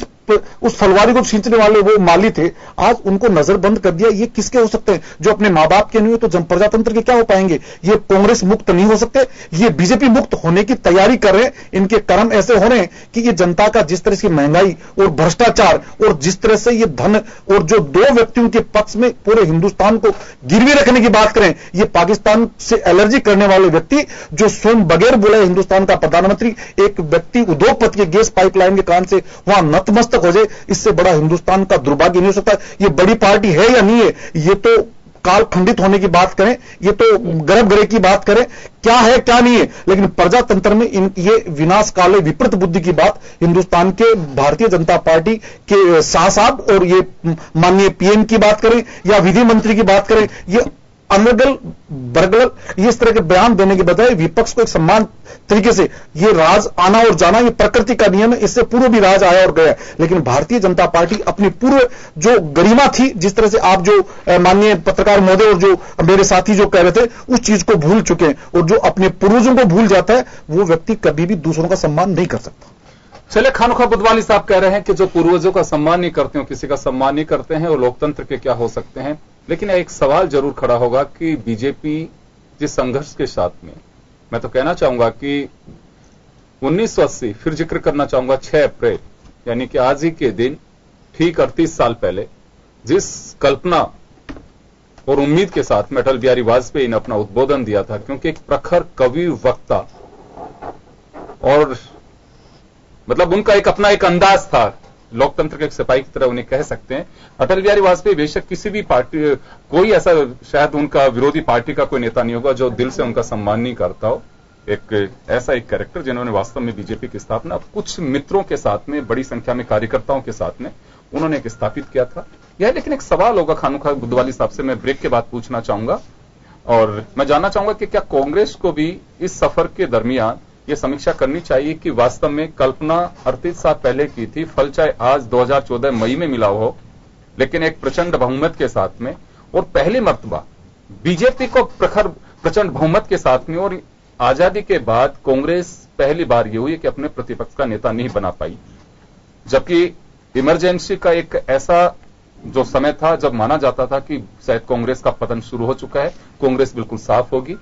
उस फलवारी को खींचने वाले वो माली थे, आज उनको नजरबंद कर दिया। ये किसके हो सकते हैं? जो अपने मां बाप के नहीं हुए तो प्रजातंत्र के क्या हो पाएंगे? ये कांग्रेस मुक्त नहीं हो सकते, ये बीजेपी मुक्त होने की तैयारी कर रहे हैं। इनके कर्म ऐसे हो रहे हैं कि ये जनता का जिस तरह से महंगाई और भ्रष्टाचार और जिस तरह से ये धन और जो दो व्यक्तियों के पक्ष में पूरे हिंदुस्तान को गिरवी रखने की बात करें, ये पाकिस्तान से एलर्जी करने वाले व्यक्ति जो स्वयं बगैर बोले हिंदुस्तान का प्रधानमंत्री, एक व्यक्ति उद्योगपति के गैस पाइपलाइन के कारण से वहां नतमस्तक हो जाए, इससे बड़ा हिंदुस्तान का दुर्भाग्य नहीं हो सकता। ये बड़ी पार्टी है या नहीं है, ये तो काल खंडित होने की बात करें, ये तो गर्भगृह की बात करें, क्या है क्या नहीं है, लेकिन प्रजातंत्र में ये विनाशकाले विपरीत बुद्धि की बात हिंदुस्तान के भारतीय जनता पार्टी के शाह साहब और ये माननीय पीएम की बात करें या विधि मंत्री की बात करें, ये अनर्गल बरगल इस तरह के बयान देने के बजाय विपक्ष को एक सम्मान तरीके से, ये राज आना और जाना ये प्रकृति का नियम है, इससे पूर्व भी राज आया और गया। लेकिन भारतीय जनता पार्टी अपनी पूर्व जो गरिमा थी, जिस तरह से आप जो माननीय पत्रकार महोदय और जो मेरे साथी जो कह रहे थे, उस चीज को भूल चुके हैं। और जो अपने पूर्वजों को भूल जाता है वो व्यक्ति कभी भी दूसरों का सम्मान नहीं कर सकता। चले, खानुका बुधवाली साहब कह रहे हैं कि जो पूर्वजों का सम्मान नहीं करते हो, किसी का सम्मान नहीं करते हैं, और लोकतंत्र के क्या हो सकते हैं। लेकिन एक सवाल जरूर खड़ा होगा कि बीजेपी जिस संघर्ष के साथ में, मैं तो कहना चाहूंगा कि 1980, फिर जिक्र करना चाहूंगा 6 अप्रैल, यानी कि आज ही के दिन ठीक 38 साल पहले जिस कल्पना और उम्मीद के साथ में अटल बिहारी वाजपेयी ने अपना उद्बोधन दिया था, क्योंकि एक प्रखर कवि, वक्ता और मतलब उनका एक अपना एक अंदाज था, लोकतंत्र के एक सिपाही की तरह उन्हें कह सकते हैं। अटल बिहारी वाजपेयी बेशक किसी भी पार्टी, कोई ऐसा शायद उनका विरोधी पार्टी का कोई नेता नहीं होगा जो दिल से उनका सम्मान नहीं करता हो। एक ऐसा एक कैरेक्टर जिन्होंने वास्तव में बीजेपी की स्थापना कुछ मित्रों के साथ में, बड़ी संख्या में कार्यकर्ताओं के साथ में उन्होंने एक स्थापित किया था। यह लेकिन एक सवाल होगा खानुका बुधवाली साहब से, मैं ब्रेक के बाद पूछना चाहूंगा। और मैं जानना चाहूंगा कि क्या कांग्रेस को भी इस सफर के दरमियान ये समीक्षा करनी चाहिए कि वास्तव में कल्पना 38 साल पहले की थी, फल चाहे आज 2014 मई में मिला हो, लेकिन एक प्रचंड बहुमत के साथ में, और पहली मर्तबा बीजेपी को प्रखर प्रचंड बहुमत के साथ में, और आजादी के बाद कांग्रेस पहली बार ये हुई कि अपने प्रतिपक्ष का नेता नहीं बना पाई, जबकि इमरजेंसी का एक ऐसा जो समय था जब माना जाता था कि शायद कांग्रेस का पतन शुरू हो चुका है, कांग्रेस बिल्कुल साफ होगी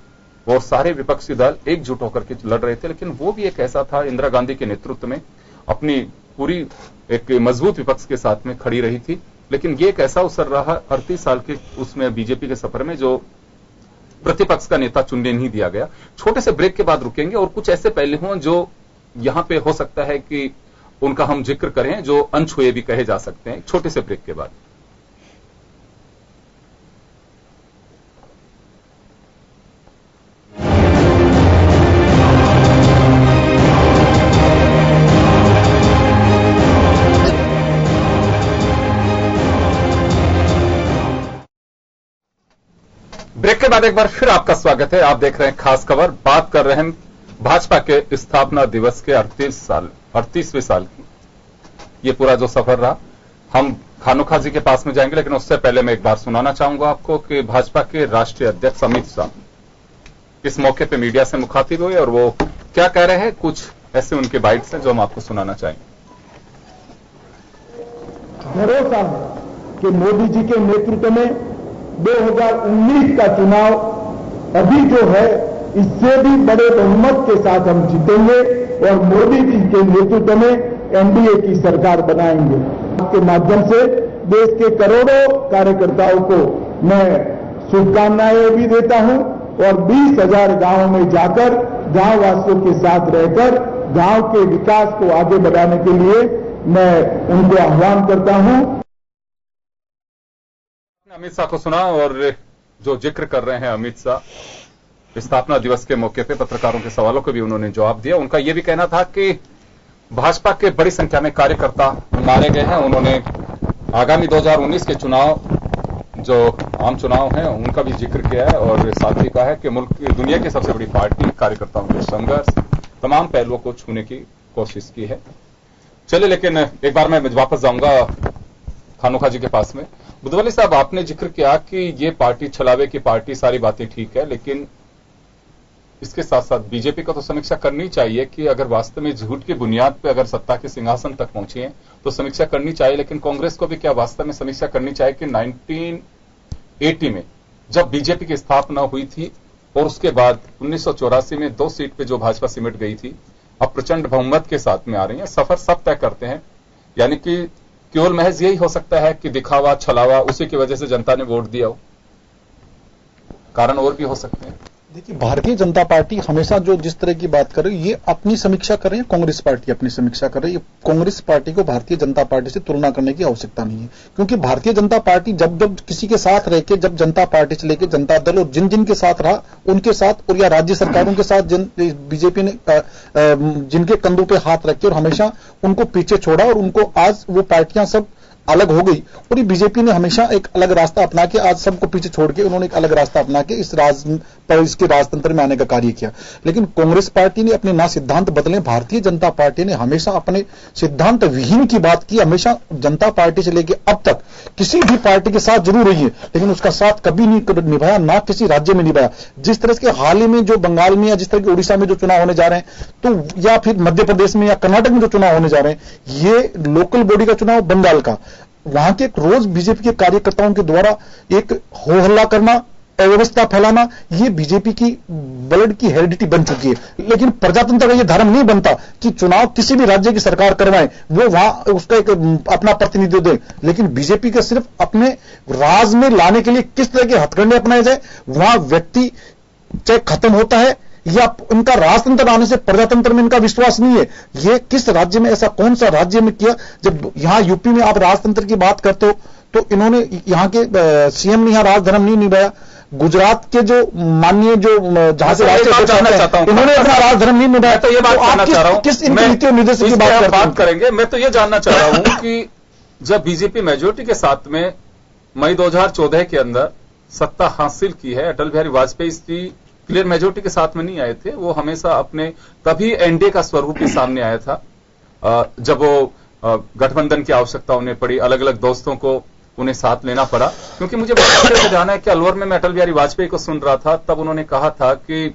और सारे विपक्षी दल एकजुट होकर के लड़ रहे थे। लेकिन वो भी एक ऐसा था, इंदिरा गांधी के नेतृत्व में अपनी पूरी एक मजबूत विपक्ष के साथ में खड़ी रही थी। लेकिन ये एक ऐसा अवसर रहा 38 साल के उसमें बीजेपी के सफर में जो प्रतिपक्ष का नेता चुनने नहीं दिया गया। छोटे से ब्रेक के बाद रुकेंगे और कुछ ऐसे पहले हों जो यहां पे हो सकता है कि उनका हम जिक्र करें, जो अनछुए भी कहे जा सकते हैं, छोटे से ब्रेक के बाद। ब्रेक के बाद एक बार फिर आपका स्वागत है। आप देख रहे हैं खास खबर। बात कर रहे हैं भाजपा के स्थापना दिवस के 38वें साल की ये पूरा जो सफर रहा। हम खानोखा जी के पास में जाएंगे, लेकिन उससे पहले मैं एक बार सुनाना चाहूंगा आपको कि भाजपा के राष्ट्रीय अध्यक्ष अमित शाह इस मौके पे मीडिया से मुखातिब हुए और वो क्या कह रहे हैं, कुछ ऐसे उनके बाइट्स हैं जो हम आपको सुनाना चाहेंगे। भरोसा है कि मोदी जी के नेतृत्व में 2019 का चुनाव अभी जो है इससे भी बड़े बहुमत के साथ हम जीतेंगे और मोदी जी के नेतृत्व में एनडीए की सरकार बनाएंगे। आपके माध्यम से देश के करोड़ों कार्यकर्ताओं को मैं शुभकामनाएं भी देता हूं और 20,000 गांवों में जाकर गांव वासियों के साथ रहकर गांव के विकास को आगे बढ़ाने के लिए मैं उनको आह्वान करता हूं। अमित शाह को सुना और जो जिक्र कर रहे हैं अमित शाह स्थापना दिवस के मौके पे पत्रकारों के सवालों को भी उन्होंने जवाब दिया। उनका यह भी कहना था कि भाजपा के बड़ी संख्या में कार्यकर्ता मारे गए हैं। उन्होंने आगामी 2019 के चुनाव जो आम चुनाव हैं उनका भी जिक्र किया है और साथ ही कहा है कि मुल्क की दुनिया की सबसे बड़ी पार्टी कार्यकर्ताओं के संघर्ष तमाम पहलुओं को छूने की कोशिश की है। चलिए, लेकिन एक बार मैं वापस जाऊंगा खानोखा जी के पास में। बुद्धवली साहब, आपने जिक्र किया कि ये पार्टी छलावे की पार्टी, सारी बातें ठीक है, लेकिन इसके साथ साथ बीजेपी को तो समीक्षा करनी चाहिए कि अगर वास्तव में झूठ की बुनियाद पर अगर सत्ता के सिंहासन तक पहुंची है तो समीक्षा करनी चाहिए। लेकिन कांग्रेस को भी क्या वास्तव में समीक्षा करनी चाहिए कि 1980 में जब बीजेपी की स्थापना हुई थी और उसके बाद 1984 में 2 सीट पे जो भाजपा सिमट गई थी, अब प्रचंड बहुमत के साथ में आ रही है। सफर सब तय करते हैं, यानी कि केवल महज यही हो सकता है कि दिखावा छलावा उसी की वजह से जनता ने वोट दिया हो, कारण और भी हो सकते हैं। देखिए, भारतीय जनता पार्टी हमेशा जो जिस तरह की बात कर रही है ये अपनी समीक्षा कर रही है, कांग्रेस पार्टी अपनी समीक्षा कर रही है। कांग्रेस पार्टी को भारतीय जनता पार्टी से तुलना करने की आवश्यकता नहीं है, क्योंकि भारतीय जनता पार्टी जब जब किसी के साथ रह के, जब जनता पार्टी से लेकर जनता दल और जिन जिन के साथ रहा उनके साथ, और या राज्य सरकारों के साथ बीजेपी ने जिनके कंधों पे हाथ रखे और हमेशा उनको पीछे छोड़ा और उनको आज वो पार्टियां सब अलग हो गई और ये बीजेपी ने हमेशा एक अलग रास्ता अपना के आज सबको पीछे छोड़ के उन्होंने एक अलग रास्ता अपना के इसके राजतंत्र में आने का कार्य किया। लेकिन कांग्रेस पार्टी ने अपने ना सिद्धांत बदले, भारतीय जनता पार्टी ने हमेशा अपने सिद्धांत विहीन की बात की। हमेशा जनता पार्टी से लेकर अब तक किसी भी पार्टी के साथ जरूर रही है, लेकिन उसका साथ कभी नहीं निभाया, ना किसी राज्य में निभाया। जिस तरह के हाल ही में जो बंगाल में या जिस तरह के उड़ीसा में जो चुनाव होने जा रहे हैं, तो या फिर मध्य प्रदेश में या कर्नाटक में जो चुनाव होने जा रहे हैं, ये लोकल बॉडी का चुनाव बंगाल का, वहां के रोज बीजेपी के कार्यकर्ताओं के द्वारा एक हो हल्ला करना, अव्यवस्था फैलाना, ये बीजेपी की ब्लड की हेरिडिटी बन चुकी है। लेकिन प्रजातंत्र का ये धर्म नहीं बनता कि चुनाव किसी भी राज्य की सरकार करवाए, वो वहां उसका एक अपना प्रतिनिधित्व दे। लेकिन बीजेपी का सिर्फ अपने राज में लाने के लिए किस तरह के हथकंडे अपनाए जाए, वहां व्यक्ति चाहे खत्म होता है या इनका राजतंत्र आने से प्रजातंत्र में इनका विश्वास नहीं है। ये किस राज्य में, ऐसा कौन सा राज्य में किया? जब यहां यूपी में आप राजतंत्र की बात करते हो तो इन्होंने यहां के सीएम ने यहां राजधर्म नहीं निभाया। गुजरात के जो माननीय जो जहां से इन्होंने अपना राजधर्म नहीं निभाया। तो ये बात जानना चाह रहा हूं, किस नीति निर्देश की बात करेंगे। मैं तो ये जानना चाह रहा हूं कि जब बीजेपी मेजोरिटी के साथ में मई 2014 के अंदर सत्ता हासिल की है। अटल बिहारी वाजपेयी की क्लियर मेजोरिटी के साथ में नहीं आए थे, वो हमेशा अपने तभी एनडीए का स्वरूप ही सामने आया था जब वो गठबंधन की आवश्यकता उन्हें पड़ी, अलग अलग दोस्तों को उन्हें साथ लेना पड़ा। क्योंकि मुझे बहुत अच्छे से ध्यान है कि अलवर में मैं अटल बिहारी वाजपेयी को सुन रहा था, तब उन्होंने कहा था कि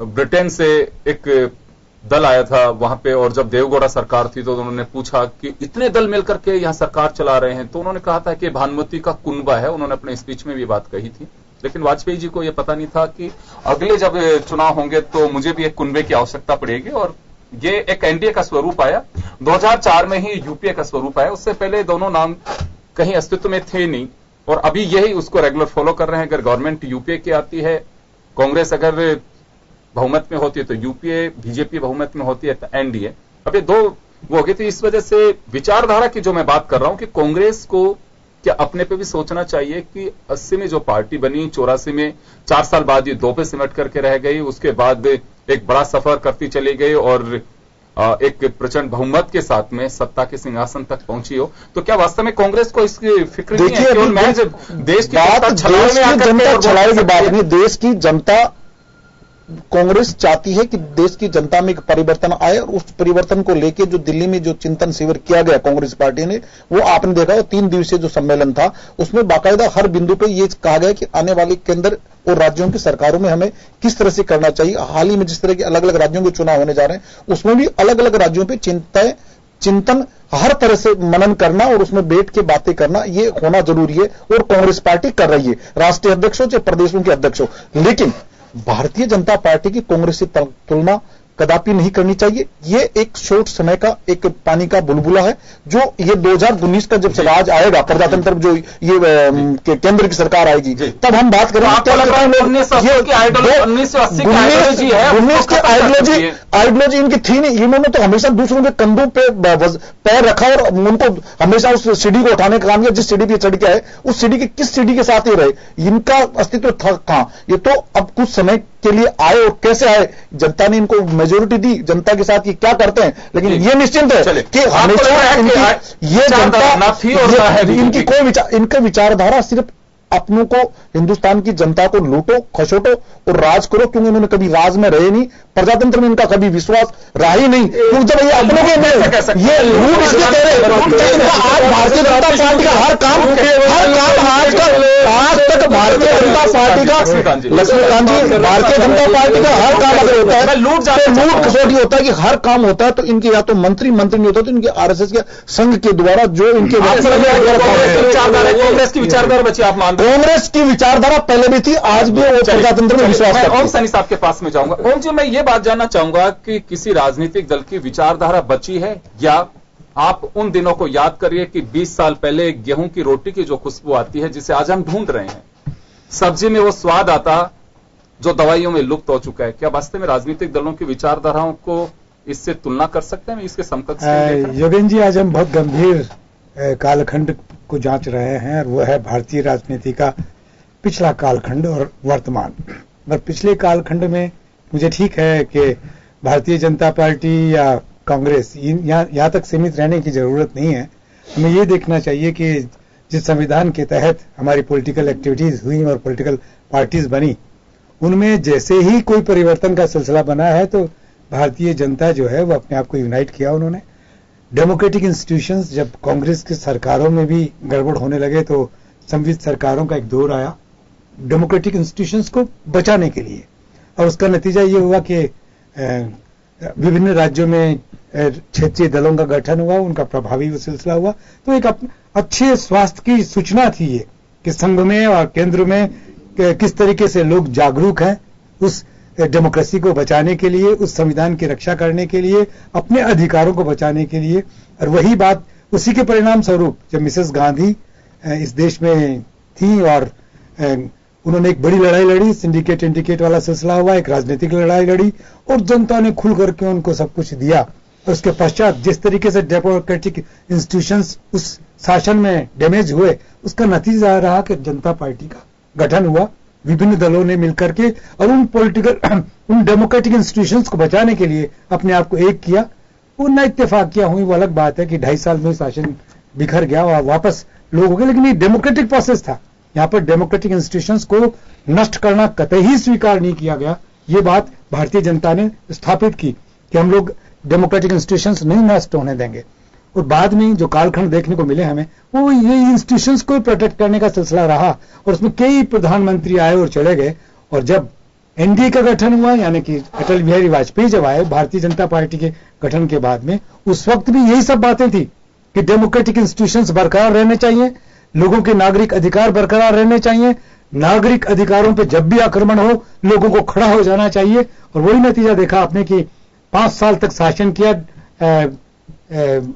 ब्रिटेन से एक दल आया था वहां पे, और जब देवगौड़ा सरकार थी तो उन्होंने पूछा कि इतने दल मिलकर के यहां सरकार चला रहे हैं, तो उन्होंने कहा था कि भानुमति का कुनबा है। उन्होंने अपने स्पीच में भी बात कही थी, लेकिन वाजपेयी जी को यह पता नहीं था कि अगले जब चुनाव होंगे तो मुझे भी एक कुनबे की आवश्यकता पड़ेगी, और ये एक एनडीए का स्वरूप आया। 2004 में ही यूपीए का स्वरूप आया, उससे पहले दोनों नाम कहीं अस्तित्व में थे नहीं, और अभी यही उसको रेगुलर फॉलो कर रहे हैं। अगर गवर्नमेंट यूपीए की आती है, कांग्रेस अगर बहुमत में होती है तो यूपीए, बीजेपी बहुमत में होती है तो एनडीए। अब ये दो वो हो गई थी। इस वजह से विचारधारा की जो मैं बात कर रहा हूं कि कांग्रेस को क्या अपने पे भी सोचना चाहिए कि 80 में जो पार्टी बनी, 84 में 4 साल बाद ये 2 पे सिमट करके रह गई, उसके बाद एक बड़ा सफर करती चली गई और एक प्रचंड बहुमत के साथ में सत्ता के सिंहासन तक पहुंची हो, तो क्या वास्तव में कांग्रेस को इसकी फिक्र नहीं है? केवल मैं देश की जनता चलाएगी बात नहीं, देश की जनता कांग्रेस चाहती है कि देश की जनता में एक परिवर्तन आए, और उस परिवर्तन को लेके जो दिल्ली में जो चिंतन शिविर किया गया कांग्रेस पार्टी ने, वो आपने देखा 3 दिवसीय जो सम्मेलन था, उसमें बाकायदा हर बिंदु पे ये कहा गया कि आने वाले केंद्र और राज्यों की सरकारों में हमें किस तरह से करना चाहिए। हाल ही में जिस तरह के अलग अलग राज्यों के चुनाव होने जा रहे हैं, उसमें भी अलग अलग राज्यों पे चिंतन हर तरह से मनन करना और उसमें बैठ के बातें करना, ये होना जरूरी है, और कांग्रेस पार्टी कर रही है, राष्ट्रीय अध्यक्षों चाहे प्रदेशों के अध्यक्षों। लेकिन भारतीय जनता पार्टी की कांग्रेस से तुलना कदापि नहीं करनी चाहिए। ये एक शॉर्ट समय का एक पानी का बुलबुला है, जो ये 2019 का जब राज आएगा, प्रजातंत्र जो ये केंद्र की सरकार आएगी, तब हम बात करेंगे। आइडियोलॉजी इनकी थी नहीं, इन्होंने तो हमेशा दूसरों के कंधों पे पैर रखा और उनको हमेशा उस सीढ़ी को उठाने का काम किया, जिस सीढ़ी पे चढ़ के आए उस सीढ़ी के किस सीढ़ी के साथ ही रहे, इनका अस्तित्व था कहां। ये तो अब कुछ समय के लिए आए, और कैसे आए, जनता ने इनको मेजोरिटी दी, जनता के साथ ये क्या करते हैं, लेकिन ये निश्चित है कि हमेशा ये जनता इनकी कोई इनका विचारधारा सिर्फ अपनों को, हिंदुस्तान की जनता को लूटो, खसोटो और राज करो, क्योंकि उन्होंने कभी राज में रहे नहीं, प्रजातंत्र में इनका कभी विश्वास रहा ही नहीं, क्योंकि जब ये अपनों के ये लूट इसलिए कह रहे हैं। आज भारतीय जनता पार्टी का हर काम आज तक भारतीय जनता पार्टी का, लक्ष्मीकांत जी, भारतीय जनता पार्टी का हर काम अगर होता है लूट खसोटी होता है कि हर काम होता है तो इनके या तो मंत्री नहीं होता, तो इनके आरएसएस के संघ के द्वारा जो इनके कांग्रेस की विचारधारा बची, आप मान कांग्रेस की विचारधारा पहले भी थी, आज भी वो प्रजातंत्र में विश्वास है। ओम सैनी साहब के पास में जाऊंगा। ओम जी, मैं ये बात जानना चाहूंगा कि किसी राजनीतिक दल की विचारधारा बची है, या आप उन दिनों को याद करिए कि 20 साल पहले गेहूं की रोटी की जो खुशबू आती है, जिसे आज हम ढूंढ रहे हैं, सब्जी में वो स्वाद आता जो दवाइयों में लुप्त हो चुका है, क्या वास्तव में राजनीतिक दलों की विचारधाराओं को इससे तुलना कर सकते हैं, इसके समकक्ष? योगेन जी, आज हम बहुत गंभीर कालखंड को जांच रहे हैं, और वो है भारतीय राजनीति का पिछला कालखंड और वर्तमान। पर पिछले कालखंड में मुझे ठीक है कि भारतीय जनता पार्टी या कांग्रेस यहाँ तक सीमित रहने की जरूरत नहीं है। हमें ये देखना चाहिए कि जिस संविधान के तहत हमारी पॉलिटिकल एक्टिविटीज हुई और पॉलिटिकल पार्टीज बनी, उनमें जैसे ही कोई परिवर्तन का सिलसिला बना है तो भारतीय जनता जो है वो अपने आप को यूनाइट किया उन्होंने। डेमोक्रेटिक इंस्टीट्यूशंस जब कांग्रेस की सरकारों में भी गड़बड़ होने लगे तो संविध सरकारों का एक दौर आया डेमोक्रेटिक इंस्टीट्यूशंस को बचाने के लिए, और उसका नतीजा ये हुआ कि विभिन्न राज्यों में क्षेत्रीय दलों का गठन हुआ, उनका प्रभावी सिलसिला हुआ। तो एक अच्छे स्वास्थ्य की सूचना थी ये कि संघ में और केंद्र में किस तरीके से लोग जागरूक हैं उस डेमोक्रेसी को बचाने के लिए, उस संविधान की रक्षा करने के लिए, अपने अधिकारों को बचाने के लिए। और वही बात उसी के परिणाम स्वरूप जब मिसेस गांधी इस देश में थी और उन्होंने एक बड़ी लड़ाई लड़ी, सिंडिकेट इंडिकेट वाला सिलसिला हुआ, एक राजनीतिक लड़ाई लड़ी और जनता ने खुल करके उनको सब कुछ दिया। और उसके पश्चात जिस तरीके से डेमोक्रेटिक इंस्टीट्यूशंस उस शासन में डैमेज हुए, उसका नतीजा रहा कि जनता पार्टी का गठन हुआ, विभिन्न दलों ने मिलकर के और उन डेमोक्रेटिक इंस्टीट्यूशंस को बचाने के लिए अपने आप को एक किया। वो न इत्तेफाकियां हुई, वो अलग बात है कि 2.5 साल में शासन बिखर गया और वापस लोग हो गए, लेकिन ये डेमोक्रेटिक प्रोसेस था। यहां पर डेमोक्रेटिक इंस्टीट्यूशंस को नष्ट करना कतई स्वीकार नहीं किया गया। ये बात भारतीय जनता ने स्थापित की कि हम लोग डेमोक्रेटिक इंस्टीट्यूशंस नहीं नष्ट होने देंगे। और बाद में जो कालखंड देखने को मिले हमें, वो ये इंस्टीट्यूशंस को प्रोटेक्ट करने का सिलसिला रहा और उसमें कई प्रधानमंत्री आए और चले गए। और जब एनडीए का गठन हुआ, यानी कि अटल बिहारी वाजपेयी जब आए भारतीय जनता पार्टी के गठन के बाद में, उस वक्त भी यही सब बातें थी कि डेमोक्रेटिक इंस्टीट्यूशंस बरकरार रहने चाहिए, लोगों के नागरिक अधिकार बरकरार रहने चाहिए, नागरिक अधिकारों पे जब भी आक्रमण हो लोगों को खड़ा हो जाना चाहिए। और वही नतीजा देखा आपने कि 5 साल तक शासन किया,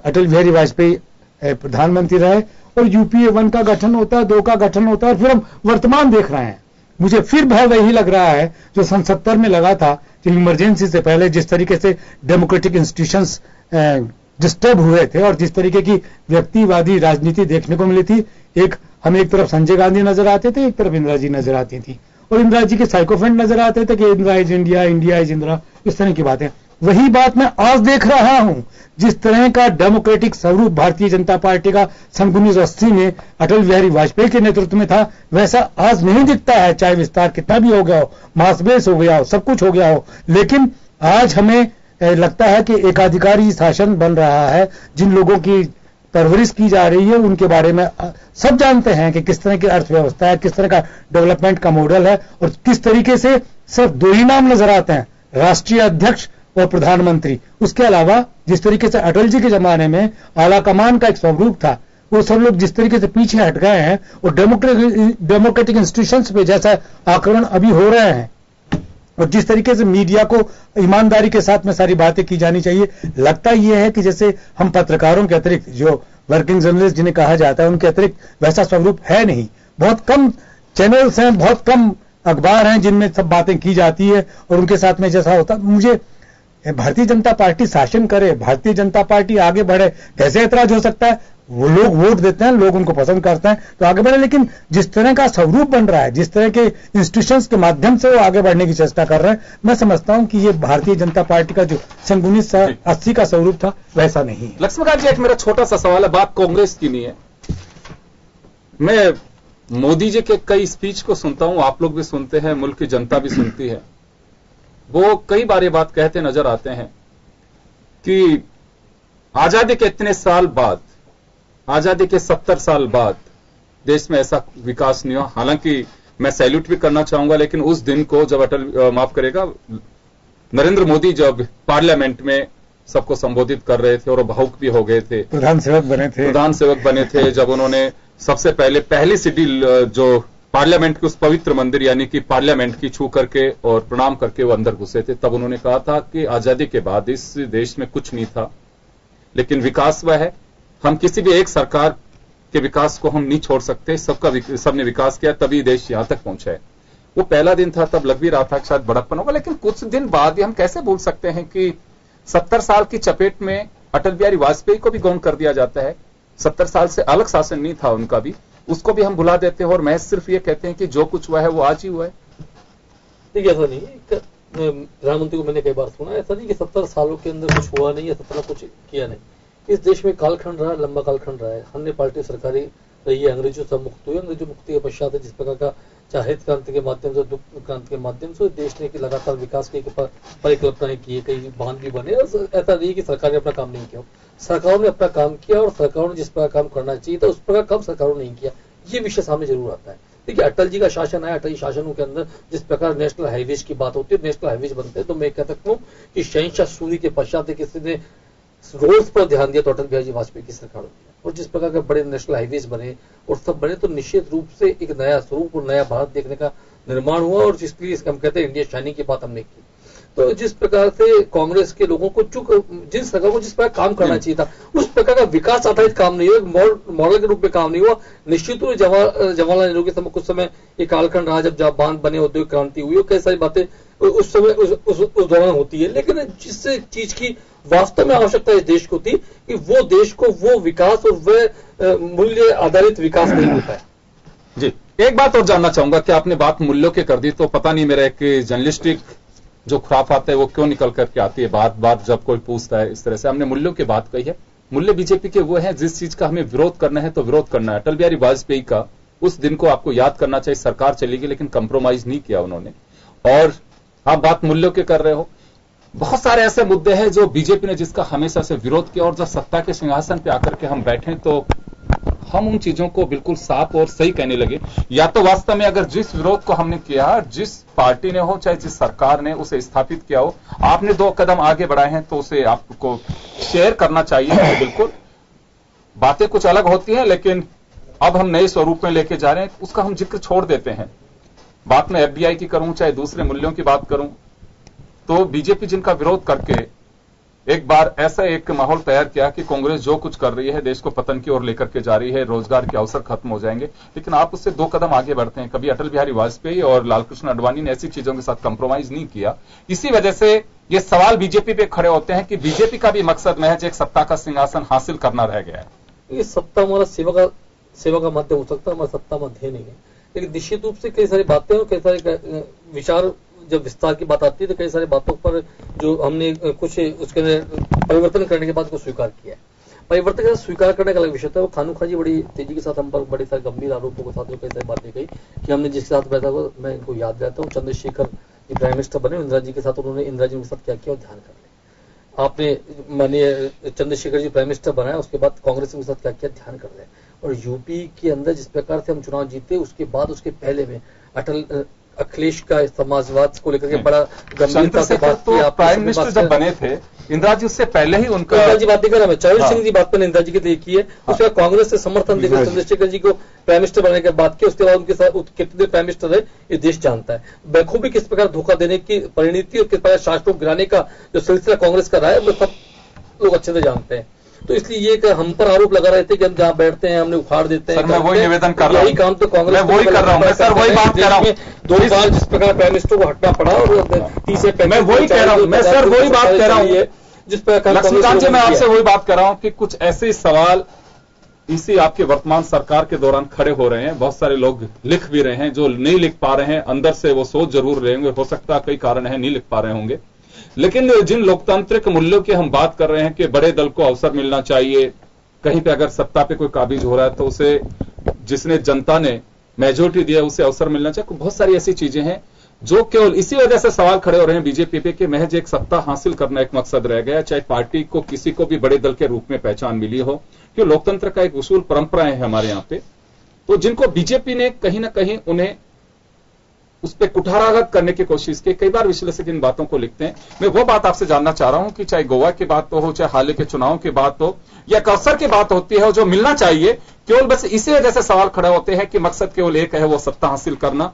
अटल बिहारी वाजपेयी प्रधानमंत्री रहे और यूपीए 1 का गठन होता है, 2 का गठन होता है और फिर हम वर्तमान देख रहे हैं। मुझे फिर भय वही लग रहा है जो सन 70 में लगा था कि इमरजेंसी से पहले जिस तरीके से डेमोक्रेटिक इंस्टीट्यूशंस डिस्टर्ब हुए थे और जिस तरीके की व्यक्तिवादी राजनीति देखने को मिली थी, हमें एक तरफ संजय गांधी नजर आते थे, एक तरफ इंदिरा जी नजर आती थी और इंदिरा जी के साइकोफेंट नजर आते थे कि Indira is India, India is Indira, इस तरह की बातें। वही बात मैं आज देख रहा हूं। जिस तरह का डेमोक्रेटिक स्वरूप भारतीय जनता पार्टी का सन 1980 में अटल बिहारी वाजपेयी के नेतृत्व में था, वैसा आज नहीं दिखता है। चाहे विस्तार कितना भी हो गया हो, मासबेस हो गया हो, सब कुछ हो गया हो, लेकिन आज हमें लगता है कि एकाधिकारी शासन बन रहा है। जिन लोगों की परवरिश की जा रही है उनके बारे में सब जानते हैं कि किस तरह की अर्थव्यवस्था है, किस तरह का डेवलपमेंट का मॉडल है और किस तरीके से सिर्फ 2 ही नाम नजर आते हैं, राष्ट्रीय अध्यक्ष और प्रधानमंत्री। उसके अलावा जिस तरीके से अटल जी के जमाने में आला कमान का एक स्वरूप था, वो सब लोग जिस तरीके से पीछे हट गए हैं और डेमोक्रेटिक इंस्टीट्यूशंस पे जैसा आक्रमण अभी हो रहे हैं और जिस तरीके से मीडिया को ईमानदारी के साथ में सारी बातें की जानी चाहिए, लगता यह है कि जैसे हम पत्रकारों के अतिरिक्त, जो वर्किंग जर्नलिस्ट जिन्हें कहा जाता है, उनके अतिरिक्त वैसा स्वरूप है नहीं। बहुत कम चैनल्स हैं, बहुत कम अखबार हैं जिनमें सब बातें की जाती है और उनके साथ में जैसा होता। मुझे भारतीय जनता पार्टी शासन करे, भारतीय जनता पार्टी आगे बढ़े, कैसे ऐतराज हो सकता है? वो लोग वोट देते हैं, लोग उनको पसंद करते हैं तो आगे बढ़े। लेकिन जिस तरह का स्वरूप बन रहा है, जिस तरह के इंस्टीट्यूशंस के माध्यम से वो आगे बढ़ने की चेष्टा कर रहे हैं, मैं समझता हूं कि ये भारतीय जनता पार्टी का जो सन 1980 का स्वरूप था वैसा नहीं है। लक्ष्मीकांत जी, एक मेरा छोटा सा सवाल है, बात कांग्रेस की नहीं है। मैं मोदी जी के कई स्पीच को सुनता हूं, आप लोग भी सुनते हैं, मुल्क की जनता भी सुनती है। वो कई बार ये बात कहते नजर आते हैं कि आजादी के इतने साल बाद, आजादी के 70 साल बाद देश में ऐसा विकास नहीं हुआ। हालांकि मैं सैल्यूट भी करना चाहूंगा, लेकिन उस दिन को जब माफ करेगा, नरेंद्र मोदी जब पार्लियामेंट में सबको संबोधित कर रहे थे और भावुक भी हो गए थे, प्रधान सेवक बने थे जब उन्होंने सबसे पहली सीढ़ी जो पार्लियामेंट के उस पवित्र मंदिर यानी कि पार्लियामेंट की छू करके और प्रणाम करके वो अंदर घुसे थे, तब उन्होंने कहा था कि आजादी के बाद इस देश में कुछ नहीं था, लेकिन विकास वह है। हम किसी भी एक सरकार के विकास को हम नहीं छोड़ सकते, सबने विकास किया तभी देश यहां तक पहुंचा है। वो पहला दिन था, तब लग भी रहा था कि शायद बड़प्पन होगा, लेकिन कुछ दिन बाद हम कैसे भूल सकते हैं कि 70 साल की चपेट में अटल बिहारी वाजपेयी को भी गौण कर दिया जाता है। 70 साल से अलग शासन नहीं था उनका भी, उसको भी हम भुला देते हैं और महज सिर्फ ये कहते हैं कि जो कुछ हुआ है वो आज ही हुआ है। देखिए, ऐसा नहीं है। प्रधानमंत्री को मैंने कई बार सुना, ऐसा नहीं कि 70 सालों के अंदर कुछ हुआ नहीं है, 70 कुछ किया नहीं। इस देश में कालखंड रहा, लंबा कालखंड रहा है। अन्य पार्टी सरकारी रही है, अंग्रेजों से मुक्त हुई, अंग्रेजों मुक्ति के पश्चात जिस प्रकार का चाहे हरित क्रांति के माध्यम से, दुग्ध क्रांति के माध्यम से देश ने लगातार विकास की परिकल्पनाएं की, कई बांध भी बने। ऐसा नहीं कि सरकार ने अपना काम नहीं किया, सरकारों ने अपना काम किया और सरकारों ने जिस प्रकार काम करना चाहिए था उस प्रकार काम सरकारों ने नहीं किया। ये विषय सामने जरूर आता है। देखिए, अटल जी का शासन आया, अटल जी शासनों के अंदर जिस प्रकार नेशनल हाईवेज की बात होती है, नेशनल हाईवेज बनते हैं, तो मैं कह सकता हूँ कि शहंशाह सूरी के पश्चात किसी ने रोड्स पर ध्यान दिया तो अटल बिहारी वाजपेयी की सरकार होती है। और जिस प्रकार के बड़े नेशनल हाईवेज बने और सब बने, तो निश्चित रूप से एक नया स्वरूप और नया भारत देखने का निर्माण हुआ। और जिसके लिए हम कहते हैं इंडिया शाइनिंग की बात हमने की। तो जिस प्रकार से कांग्रेस के लोगों को जिन सरकार को जिस प्रकार काम करना चाहिए था, उस प्रकार का विकास आधारित काम नहीं हुआ, मॉडल के रूप में काम नहीं हुआ। निश्चित रूप से जवाहरलाल नेहरू के समय कुछ समय एक कालखंड रहा जब बांध बने, औद्योगिक क्रांति हुई और कई सारी बातें उस समय उस दौरान होती है। लेकिन जिस चीज की वास्तव में आवश्यकता इस देश को थी कि वो देश को वो विकास और वह मूल्य आधारित विकास नहीं होता है। जी, एक बात और जानना चाहूंगा कि आपने बात मूल्यों की कर दी, तो पता नहीं मेरा एक जर्नलिस्टिक जो खुराफात है वो क्यों निकल करके आती है बात बात जब कोई पूछता है इस तरह से। हमने मूल्यों की बात कही है, मूल्य बीजेपी के वो हैं जिस चीज का हमें विरोध करना है तो विरोध करना है। अटल बिहारी वाजपेयी का उस दिन को आपको याद करना चाहिए। सरकार चली गई लेकिन कंप्रोमाइज नहीं किया उन्होंने। और आप बात मूल्यों की कर रहे हो, बहुत सारे ऐसे मुद्दे हैं जो बीजेपी ने जिसका हमेशा से विरोध किया, और जब सत्ता के सिंहासन पे आकर के हम बैठे तो हम उन चीजों को बिल्कुल साफ और सही कहने लगे। या तो वास्तव में अगर जिस विरोध को हमने किया, जिस पार्टी ने हो चाहे जिस सरकार ने उसे स्थापित किया हो, आपने 2 कदम आगे बढ़ाए हैं तो उसे आपको शेयर करना चाहिए। तो बिल्कुल बातें कुछ अलग होती हैं, लेकिन अब हम नए स्वरूप में लेके जा रहे हैं, उसका हम जिक्र छोड़ देते हैं। बात में एफडीआई की करूं चाहे दूसरे मूल्यों की बात करूं, तो बीजेपी जिनका विरोध करके एक बार ऐसा एक माहौल तैयार किया कि कांग्रेस जो कुछ कर रही है देश को पतन की ओर लेकर के जा रही है, रोजगार के अवसर खत्म हो जाएंगे, लेकिन आप उससे 2 कदम आगे बढ़ते हैं। कभी अटल बिहारी वाजपेयी और लालकृष्ण आडवाणी ने ऐसी चीजों के साथ कंप्रोमाइज नहीं किया। इसी वजह से ये सवाल बीजेपी पे खड़े होते हैं कि बीजेपी का भी मकसद महज एक सत्ता का सिंहासन हासिल करना रह गया है। ये सत्ता हमारा सेवा का माध्यम हो सकता है, हमारा सत्ता मध्य नहीं है। लेकिन निश्चित रूप से कई सारी बातें और कई सारे विचार जब विस्तार की बात आती है तो कई सारी बातों पर जो हमने कुछ उसके परिवर्तन करने के बाद को स्वीकार किया है। परिवर्तन का स्वीकार करने का अलग विषय था। वो खानू जी बड़ी तेजी के साथ हम पर बड़े सारे गंभीर आरोपों के साथ कई सारी बातें कही कि हमने जिसके साथ बैठा हुआ, मैं इनको याद रहता हूँ, चंद्रशेखर जी प्राइम मिनिस्टर बने, इंदिरा जी के साथ उन्होंने इंदिरा जी के साथ क्या किया और ध्यान कर ले। आपने माननीय चंद्रशेखर जी प्राइम मिनिस्टर बनाया, उसके बाद कांग्रेस के साथ क्या किया ध्यान कर ले। और यूपी के अंदर जिस प्रकार से हम चुनाव जीते, उसके बाद उसके पहले में अखिलेश का समाजवाद को लेकर के बड़ा गंभीरता से बात की। प्राइम मिनिस्टर जब बने थे इंदिरा जी, उससे पहले ही उनका इंदिरा जी बात नहीं कर रहा मैं, चरण सिंह जी बात पर इंदिरा जी की लिए की है। उसके बाद कांग्रेस से समर्थन देकर चंद्रशेखर जी को प्राइम मिनिस्टर बनने के बाद के उसके बाद उनके साथ कितने प्राइम मिनिस्टर है ये देश जानता है। बखूबी किस प्रकार धोखा देने की परिणति और किस प्रकार शासकों को गिराने का जो सिलसिला कांग्रेस का रहा है वो सब लोग अच्छे से जानते हैं। तो इसलिए ये हम पर आरोप लगा रहे थे कि हम जहां बैठते हैं हमने उखाड़ देते हैं। मैं वही निवेदन कर रहा हूं, यही काम तो कांग्रेस मैं वही कर रहा हूं, मैं सर वही बात कह रहा हूं। 2 बार जिस प्रकार प्राइम मिनिस्टर को हटना पड़ा और तीसरे मैं वही कह रहा हूं, मैं सर वही बात कह रहा हूं जिस प्रकार लक्ष्मीकांत जी, मैं आपसे वही बात कर रहा हूं कि कुछ ऐसे सवाल इसी आपके वर्तमान सरकार के दौरान खड़े हो रहे हैं। बहुत सारे लोग लिख भी रहे हैं, जो नहीं लिख पा रहे हैं अंदर से वो सोच जरूर रहे होंगे, हो सकता है कई कारण है नहीं लिख पा रहे होंगे। लेकिन जिन लोकतांत्रिक मूल्यों की हम बात कर रहे हैं कि बड़े दल को अवसर मिलना चाहिए, कहीं पे अगर सत्ता पे कोई काबिज हो रहा है तो उसे जिसने जनता ने मेजोरिटी दिया उसे अवसर मिलना चाहिए, बहुत सारी ऐसी चीजें हैं जो केवल इसी वजह से सवाल खड़े हो रहे हैं बीजेपी पे कि महज एक सत्ता हासिल करना एक मकसद रह गया, चाहे पार्टी को किसी को भी बड़े दल के रूप में पहचान मिली हो, कि लोकतंत्र का एक उसूल परंपराएं हैं हमारे यहां पे। तो जिनको बीजेपी ने कहीं ना कहीं उन्हें उस पर कुठाराघात करने की कोशिश की, कई बार विश्लेषक इन बातों को लिखते हैं। मैं वो बात आपसे जानना चाह रहा हूं कि चाहे गोवा की बात हो, चाहे हाल के चुनाव की बात हो, या एक अवसर की बात होती है जो मिलना चाहिए, केवल बस इसी वजह से सवाल खड़े होते हैं कि मकसद केवल एक है, वो सत्ता हासिल करना।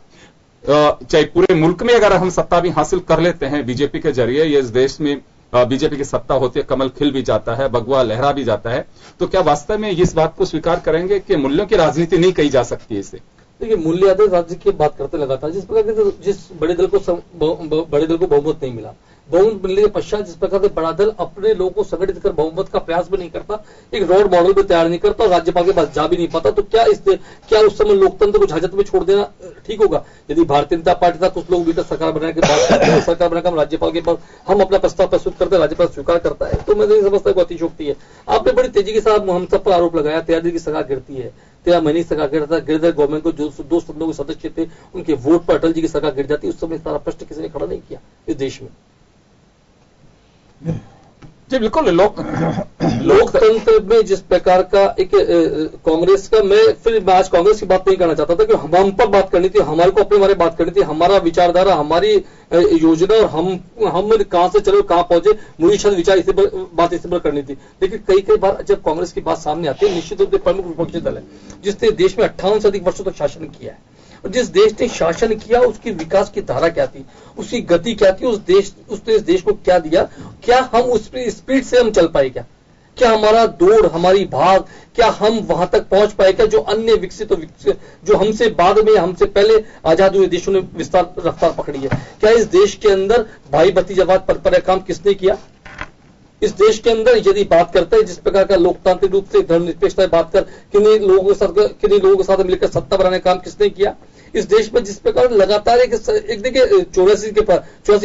चाहे पूरे मुल्क में अगर हम सत्ता भी हासिल कर लेते हैं बीजेपी के जरिए, ये इस देश में बीजेपी की सत्ता होती है, कमल खिल भी जाता है, भगवा लहरा भी जाता है, तो क्या वास्तव में इस बात को स्वीकार करेंगे कि मूल्यों की राजनीति नहीं कही जा सकती इसे? देखिए, मूल्य आधारित राजनीति की बात करते लगातार जिस प्रकार जिस बड़े दल को बहुमत नहीं मिला, बहुमत मिलने के पश्चात जिस प्रकार से बड़ा दल अपने लोगों को संगठित कर बहुमत का प्रयास भी नहीं करता, एक रोड मॉडल भी तैयार नहीं करता और राज्यपाल के पास जा भी नहीं पाता, तो क्या उस समय लोकतंत्र को झांझट में छोड़ देना ठीक होगा? यदि भारतीय जनता पार्टी था कुछ लोग भी सरकार बनाने के बाद सरकार बनाकर हम राज्यपाल के पास हम अपना प्रस्ताव प्रस्तुत करते हैं, राज्यपाल स्वीकार करता है, तो मैं नहीं समझता को अतिशोक्ति है। आपने बड़ी तेजी के साथ हम सब पर आरोप लगाया 13 दिन की सरकार गिरती है, 13 महीने की सरकार गिरता, गिरधर गवर्नमेंट को जो 2 सदनों के सदस्य थे उनके वोट पर अटल जी की सरकार गिर जाती, उस समय सारा प्रश्न किसी ने खड़ा नहीं किया इस देश में। जी बिल्कुल, लोकतंत्र में जिस प्रकार का एक कांग्रेस का, मैं आज कांग्रेस की बात नहीं करना चाहता था कि हम पर बात करनी थी, हमारे को अपने बारे में बात करनी थी, हमारा विचारधारा, हमारी योजना और हम कहां से चले कहां पहुंचे, मुझे शायद विचार इसी पर करनी थी। लेकिन कई बार जब कांग्रेस की बात सामने आती है, निश्चित रूप से प्रमुख विपक्षी दल है जिसने देश में 58 से अधिक वर्षों तक शासन किया है, और जिस देश ने शासन किया उसकी विकास की धारा क्या थी, उसकी गति क्या थी, उसने इस देश को क्या दिया, क्या हम उस स्पीड से हम चल पाए, क्या हमारा दौड़, हमारी भाग, क्या हम वहां तक पहुंच पाए, क्या जो अन्य विकसित जो हमसे बाद में, हमसे पहले आजाद हुए देशों ने विस्तार रफ्तार पकड़ी है, क्या इस देश के अंदर भाई भतीजावाद पर काम किसने किया? इस देश के अंदर यदि बात करते हैं जिस प्रकार का लोकतांत्रिक रूप से धर्मनिरपेक्षता बात कर किन्हीं लोगों के साथ मिलकर सत्ता बनाने का काम किसने किया? इस देश में जिस प्रकार लगातार एक देखिए 84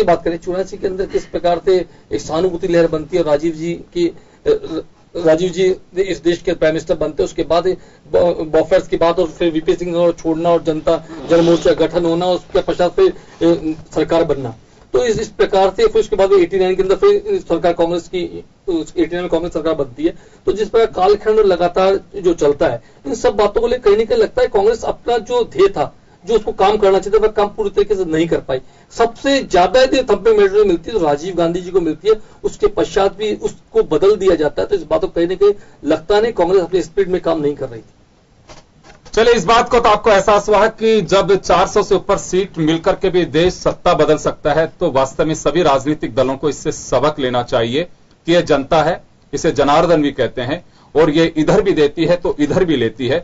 बात करें, 84 के अंदर किस प्रकार से एक सहानुभूति लहर बनती है और राजीव जी की राजीव जी इस देश के प्राइम मिनिस्टर बनते, उसके बाद बॉफर्स की बात और फिर वीपी सिंह और छोड़ना और जनता जनमोर्चा गठन होना, उसके पश्चात फिर सरकार बनना। तो इस प्रकार से फिर उसके बाद 89 के अंदर फिर सरकार कांग्रेस की 89 में कांग्रेस सरकार बनती है। तो जिस प्रकार कालखंड लगातार जो चलता है, इन सब बातों को लेकर कहीं ना कहीं लगता है कांग्रेस अपना जो ध्येय था, जो उसको काम करना चाहिए था, वह काम पूरी तरीके से नहीं कर पाई। सबसे ज्यादा यदि थंपिंग मेडल मिलती है तो राजीव गांधी जी को मिलती है, उसके पश्चात भी उसको बदल दिया जाता है। तो इस बात को कहीं ना कहीं लगता नहीं कांग्रेस अपने स्पीड में काम नहीं कर रही थी। चलिए, इस बात को तो आपको एहसास हुआ है कि जब 400 से ऊपर सीट मिलकर के भी देश सत्ता बदल सकता है, तो वास्तव में सभी राजनीतिक दलों को इससे सबक लेना चाहिए कि यह जनता है, इसे जनार्दन भी कहते हैं, और ये इधर भी देती है तो इधर भी लेती है।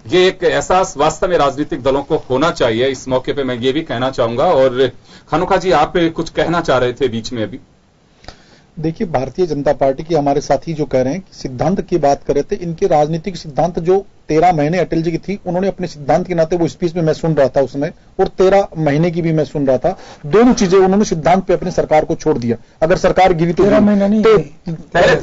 ये एक एहसास वास्तव में राजनीतिक दलों को होना चाहिए। इस मौके पे मैं ये भी कहना चाहूंगा। और खानुखा जी, आप कुछ कहना चाह रहे थे बीच में अभी। देखिए, भारतीय जनता पार्टी के हमारे साथी जो कह रहे हैं कि सिद्धांत की बात कर रहे थे, इनके राजनीतिक सिद्धांत जो 13 महीने अटल जी की थी, उन्होंने अपने सिद्धांत के नाते वो स्पीच में मैं सुन रहा था उसमें, और 13 महीने की भी मैं सुन रहा था। दोनों चीजें उन्होंने सिद्धांत पे अपनी सरकार को छोड़ दिया। अगर सरकार गिरी तो 13 महीना नहीं, 13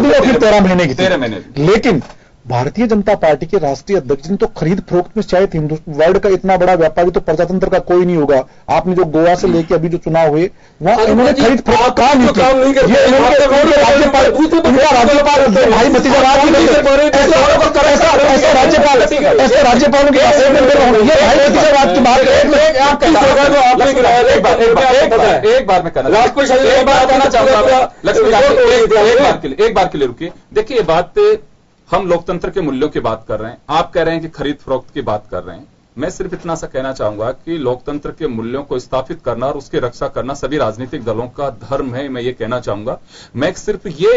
दिन और फिर 13 महीने की 13 महीने। लेकिन भारतीय जनता पार्टी के राष्ट्रीय अध्यक्ष ने तो खरीद फरोख्त में शायद वर्ल्ड का इतना बड़ा व्यापारी तो प्रजातंत्र का कोई नहीं होगा। आपने जो गोवा से लेके अभी जो चुनाव हुए, वहां इन्होंने खरीद फरोख्त काम नहीं किया। भाई भतीजावाद ऐसे राज्यपालों की बात एक बार मैं कहना चाहूंगा, एक बार के लिए रुकिए। देखिए, ये बात हम लोकतंत्र के मूल्यों की बात कर रहे हैं, आप कह रहे हैं कि खरीद फरोख्त की बात कर रहे हैं। मैं सिर्फ इतना सा कहना चाहूंगा कि लोकतंत्र के मूल्यों को स्थापित करना और उसकी रक्षा करना सभी राजनीतिक दलों का धर्म है। मैं ये कहना चाहूंगा। मैं सिर्फ ये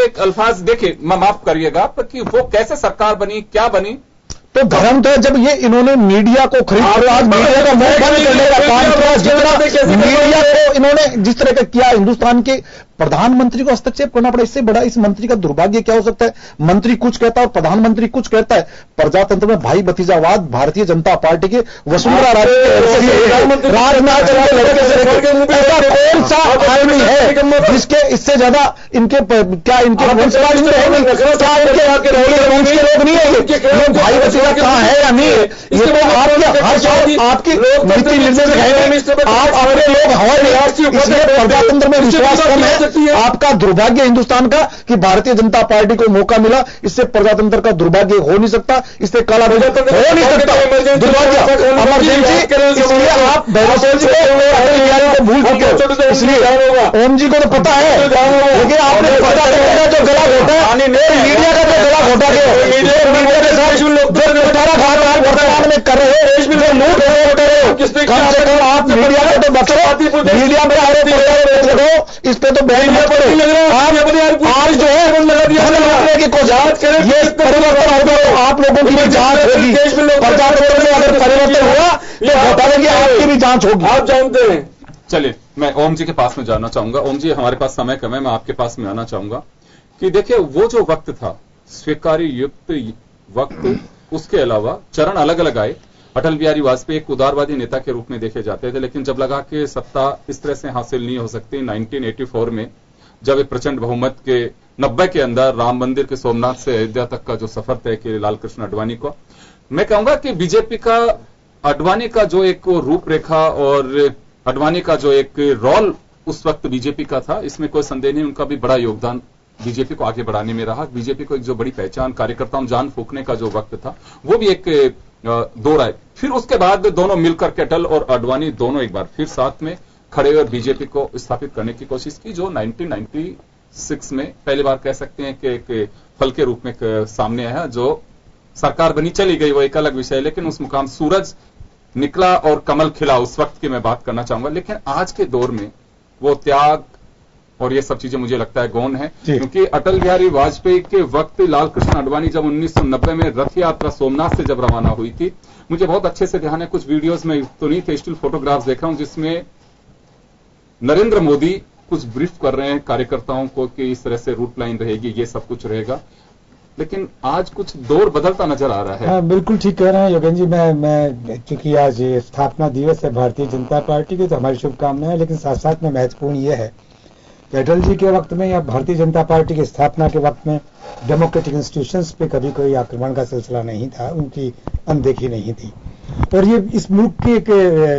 एक अल्फाज, देखिए, माफ करिएगा, कि वो कैसे सरकार बनी, क्या बनी, तो धर्म तो है जब ये इन्होंने मीडिया को खरीद, आज मीडिया का मुंह बंद करने का काम किया, जितना मीडिया को इन्होंने जिस तरह का किया, हिंदुस्तान के प्रधानमंत्री को हस्तक्षेप करना पड़ा। इससे बड़ा इस मंत्री का दुर्भाग्य क्या हो सकता है? मंत्री कुछ कहता है और प्रधानमंत्री कुछ कहता है। प्रजातंत्र में भाई भतीजावाद भारतीय जनता पार्टी के वसुंधरा राजे राजनाथ लड़के से ऐसा कौन सा आदमी है जिसके इससे ज्यादा इनके क्या इनके वंशवाद लोग नहीं है? भाई भतीजा कहां है या नहीं है? ये तो आपके आपकी नीति निर्देशक है, आप अपने लोग हवा नहीं, इसलिए प्रजातंत्र में विश्वास कम है। आपका दुर्भाग्य हिंदुस्तान का कि भारतीय जनता पार्टी को मौका मिला, इससे प्रजातंत्र का दुर्भाग्य हो नहीं सकता, इससे काला हो नहीं सकता। दुर्भाग्य इमरजेंसी, इसलिए आप को भूल चुके हो। इसलिए ओम जी को तो पता है, लेकिन आपने प्रजातंत्र का जो गला घोटा है, मीडिया का जो गला घोटा गया, मीडिया के साथ वर्तमान में कर रहे हो, लूट रहे हो, कम से कम आप मीडिया को तो बचाओ। मीडिया में आरोप इस पे तो आज जो है की कोशिश, ये परिवर्तन होगा, आप लोगों की भी जांच होगी। प्रजातंत्र में अगर परिवर्तन हुआ, ये घोटाले की आपकी भी जांच होगी, आप जानते हैं। चलिए, मैं ओम जी के पास में जाना चाहूंगा। ओम जी, हमारे पास समय कम है, मैं आपके पास में आना चाहूंगा कि देखिए, वो जो वक्त था स्वीकारी युक्त वक्त, उसके अलावा चरण अलग अलग आए। अटल बिहारी वाजपेयी एक उदारवादी नेता के रूप में देखे जाते थे, लेकिन जब लगा कि सत्ता इस तरह से हासिल नहीं हो सकती, 1984 में जब एक प्रचंड बहुमत के 90 के अंदर राम मंदिर के सोमनाथ से अयोध्या तक का जो सफर तय किया लाल कृष्ण आडवाणी को, मैं कहूंगा कि बीजेपी का आडवाणी का जो एक रूपरेखा और आडवाणी का जो एक रोल उस वक्त बीजेपी का था, इसमें कोई संदेह नहीं। उनका भी बड़ा योगदान बीजेपी को आगे बढ़ाने में रहा। बीजेपी को एक जो बड़ी पहचान, कार्यकर्ताओं जान फूंकने का जो वक्त था, वो भी एक दौर आए। फिर उसके बाद दोनों मिलकर के अटल और आडवाणी दोनों एक बार फिर साथ में खड़े और बीजेपी को स्थापित करने की कोशिश की, जो 1996 में पहली बार कह सकते हैं कि एक फल के रूप में सामने आया। जो सरकार बनी चली गई वो एक अलग विषय है, लेकिन उस मुकाम सूरज निकला और कमल खिला, उस वक्त की मैं बात करना चाहूंगा। लेकिन आज के दौर में वो त्याग और ये सब चीजें मुझे लगता है गौण है, क्योंकि अटल बिहारी वाजपेयी के वक्त लाल कृष्ण आडवाणी जब 1990 में रथ यात्रा सोमनाथ से जब रवाना हुई थी, मुझे बहुत अच्छे से ध्यान है, कुछ वीडियोस में तो नहीं थे, स्टिल फोटोग्राफ्स देख रहा हूं जिसमें नरेंद्र मोदी कुछ ब्रीफ कर रहे हैं कार्यकर्ताओं को कि इस तरह से रूट लाइन रहेगी, ये सब कुछ रहेगा। लेकिन आज कुछ दौर बदलता नजर आ रहा है। हाँ, बिल्कुल ठीक कह रहे हैं योगेन जी। मैं चूंकि आज ये स्थापना दिवस है भारतीय जनता पार्टी की, तो हमारी शुभकामनाएं, लेकिन साथ साथ में महत्वपूर्ण ये है कि अटल जी के वक्त में या भारतीय जनता पार्टी की स्थापना के वक्त में डेमोक्रेटिक इंस्टीट्यूशंस पे कभी कोई आक्रमण का सिलसिला नहीं था, उनकी अनदेखी नहीं थी। और ये इस मुल्क की एक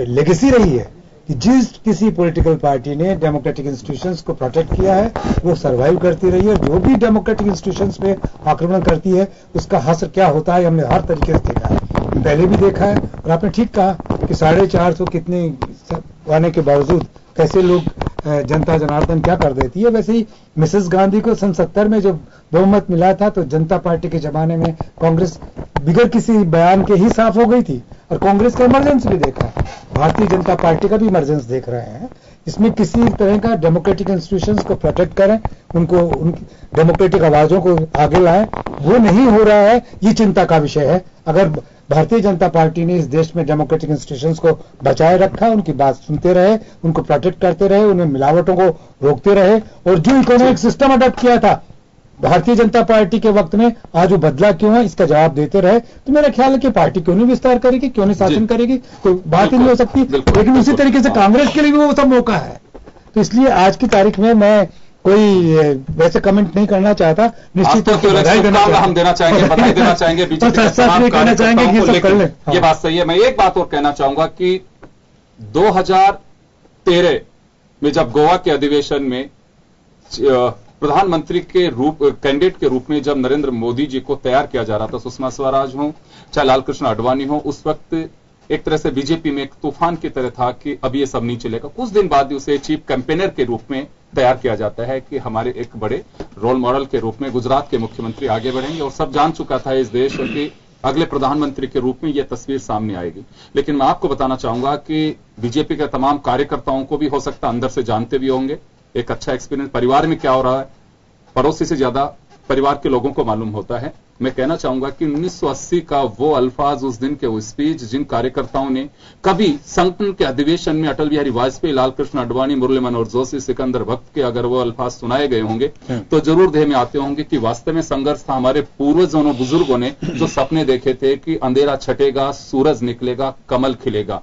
लेगेसी रही है कि जिस किसी पॉलिटिकल पार्टी ने डेमोक्रेटिक इंस्टीट्यूशंस को प्रोटेक्ट किया है वो सर्वाइव करती रही है। जो भी डेमोक्रेटिक इंस्टीट्यूशंस पे आक्रमण करती है उसका हश्र क्या होता है हमने हर तरीके से देखा है, पहले भी देखा है। और आपने ठीक कहा कि 450 कितने आने के बावजूद कैसे लोग जनता जनार्दन क्या कर देती है। वैसे ही मिसेस गांधी को सन 70 में जब बहुमत मिला था तो जनता पार्टी के जमाने में कांग्रेस बिगड़ किसी बयान के ही साफ हो गई थी। और कांग्रेस का इमरजेंस भी देखा है, भारतीय जनता पार्टी का भी इमरजेंस देख रहे हैं। इसमें किसी तरह का डेमोक्रेटिक इंस्टीट्यूशंस को प्रोटेक्ट करें, उनको उनकी डेमोक्रेटिक आवाजों को आगे लाएं, वो नहीं हो रहा है, ये चिंता का विषय है। अगर भारतीय जनता पार्टी ने इस देश में डेमोक्रेटिक इंस्टीट्यूशंस को बचाए रखा, उनकी बात सुनते रहे, उनको प्रोटेक्ट करते रहे, उन्हें मिलावटों को रोकते रहे और जो इकोनॉमिक सिस्टम अडॉप्ट किया था भारतीय जनता पार्टी के वक्त में, आज वो बदला क्यों है इसका जवाब देते रहे, तो मेरा ख्याल है कि पार्टी क्यों नहीं विस्तार करेगी, क्यों नहीं शासन करेगी, कोई बात ही नहीं हो सकती। लेकिन उसी तरीके से कांग्रेस के लिए भी वो सब मौका है। तो इसलिए आज की तारीख में मैं कोई वैसे कमेंट नहीं करना चाहता। निश्चित हम देना चाहेंगे, बधाई देना चाहेंगे बीजेपी के तमाम कार्यकर्ताओं को, लेकिन ये बात सही है। मैं एक बात और कहना चाहूंगा कि 2013 में जब गोवा के अधिवेशन में प्रधानमंत्री के कैंडिडेट के रूप में जब नरेंद्र मोदी जी को तैयार किया जा रहा था, सुषमा स्वराज हो चाहे लालकृष्ण आडवाणी हो, उस वक्त एक तरह से बीजेपी में एक तूफान की तरह था कि अब ये सब नहीं चलेगा। कुछ दिन बाद उसे चीफ कैंपेनर के रूप में तैयार किया जाता है कि हमारे एक बड़े रोल मॉडल के रूप में गुजरात के मुख्यमंत्री आगे बढ़ेंगे। और सब जान चुका था इस देश के अगले प्रधानमंत्री के रूप में यह तस्वीर सामने आएगी। लेकिन मैं आपको बताना चाहूंगा कि बीजेपी के तमाम कार्यकर्ताओं को भी हो सकता अंदर से जानते भी होंगे एक अच्छा एक्सपीरियंस परिवार में क्या हो रहा है, पड़ोसी से ज्यादा परिवार के लोगों को मालूम होता है। मैं कहना चाहूंगा कि 1980 का वो अल्फाज, उस दिन के वो स्पीच, जिन कार्यकर्ताओं ने कभी संगठन के अधिवेशन में अटल बिहारी वाजपेयी, लालकृष्ण आडवाणी, मुरली मनोहर जोशी, सिकंदर भक्त के अगर वो अल्फाज सुनाए गए होंगे तो जरूर देह में आते होंगे कि वास्तव में संघर्ष था। हमारे पूर्वजों ने, बुजुर्गों ने जो सपने देखे थे कि अंधेरा छटेगा, सूरज निकलेगा, कमल खिलेगा।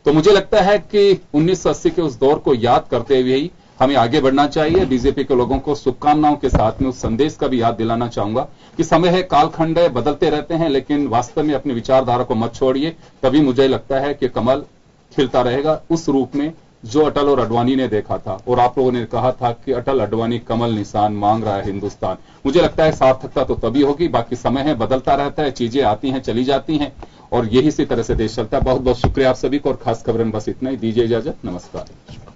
तो मुझे लगता है कि 1980 के उस दौर को याद करते हुए ही हमें आगे बढ़ना चाहिए। बीजेपी के लोगों को शुभकामनाओं के साथ में उस संदेश का भी याद दिलाना चाहूंगा कि समय है, कालखंड है, बदलते रहते हैं, लेकिन वास्तव में अपनी विचारधारा को मत छोड़िए। तभी मुझे लगता है कि कमल खिलता रहेगा उस रूप में जो अटल और आडवाणी ने देखा था। और आप लोगों ने कहा था कि अटल आडवाणी कमल निशान मांग रहा है हिंदुस्तान। मुझे लगता है सार्थकता तो तभी होगी, बाकी समय है, बदलता रहता है, चीजें आती हैं, चली जाती हैं और यही इसी तरह से देश चलता है। बहुत बहुत शुक्रिया आप सभी को और खास खबरें बस इतना ही। दीजिए इजाजत, नमस्कार।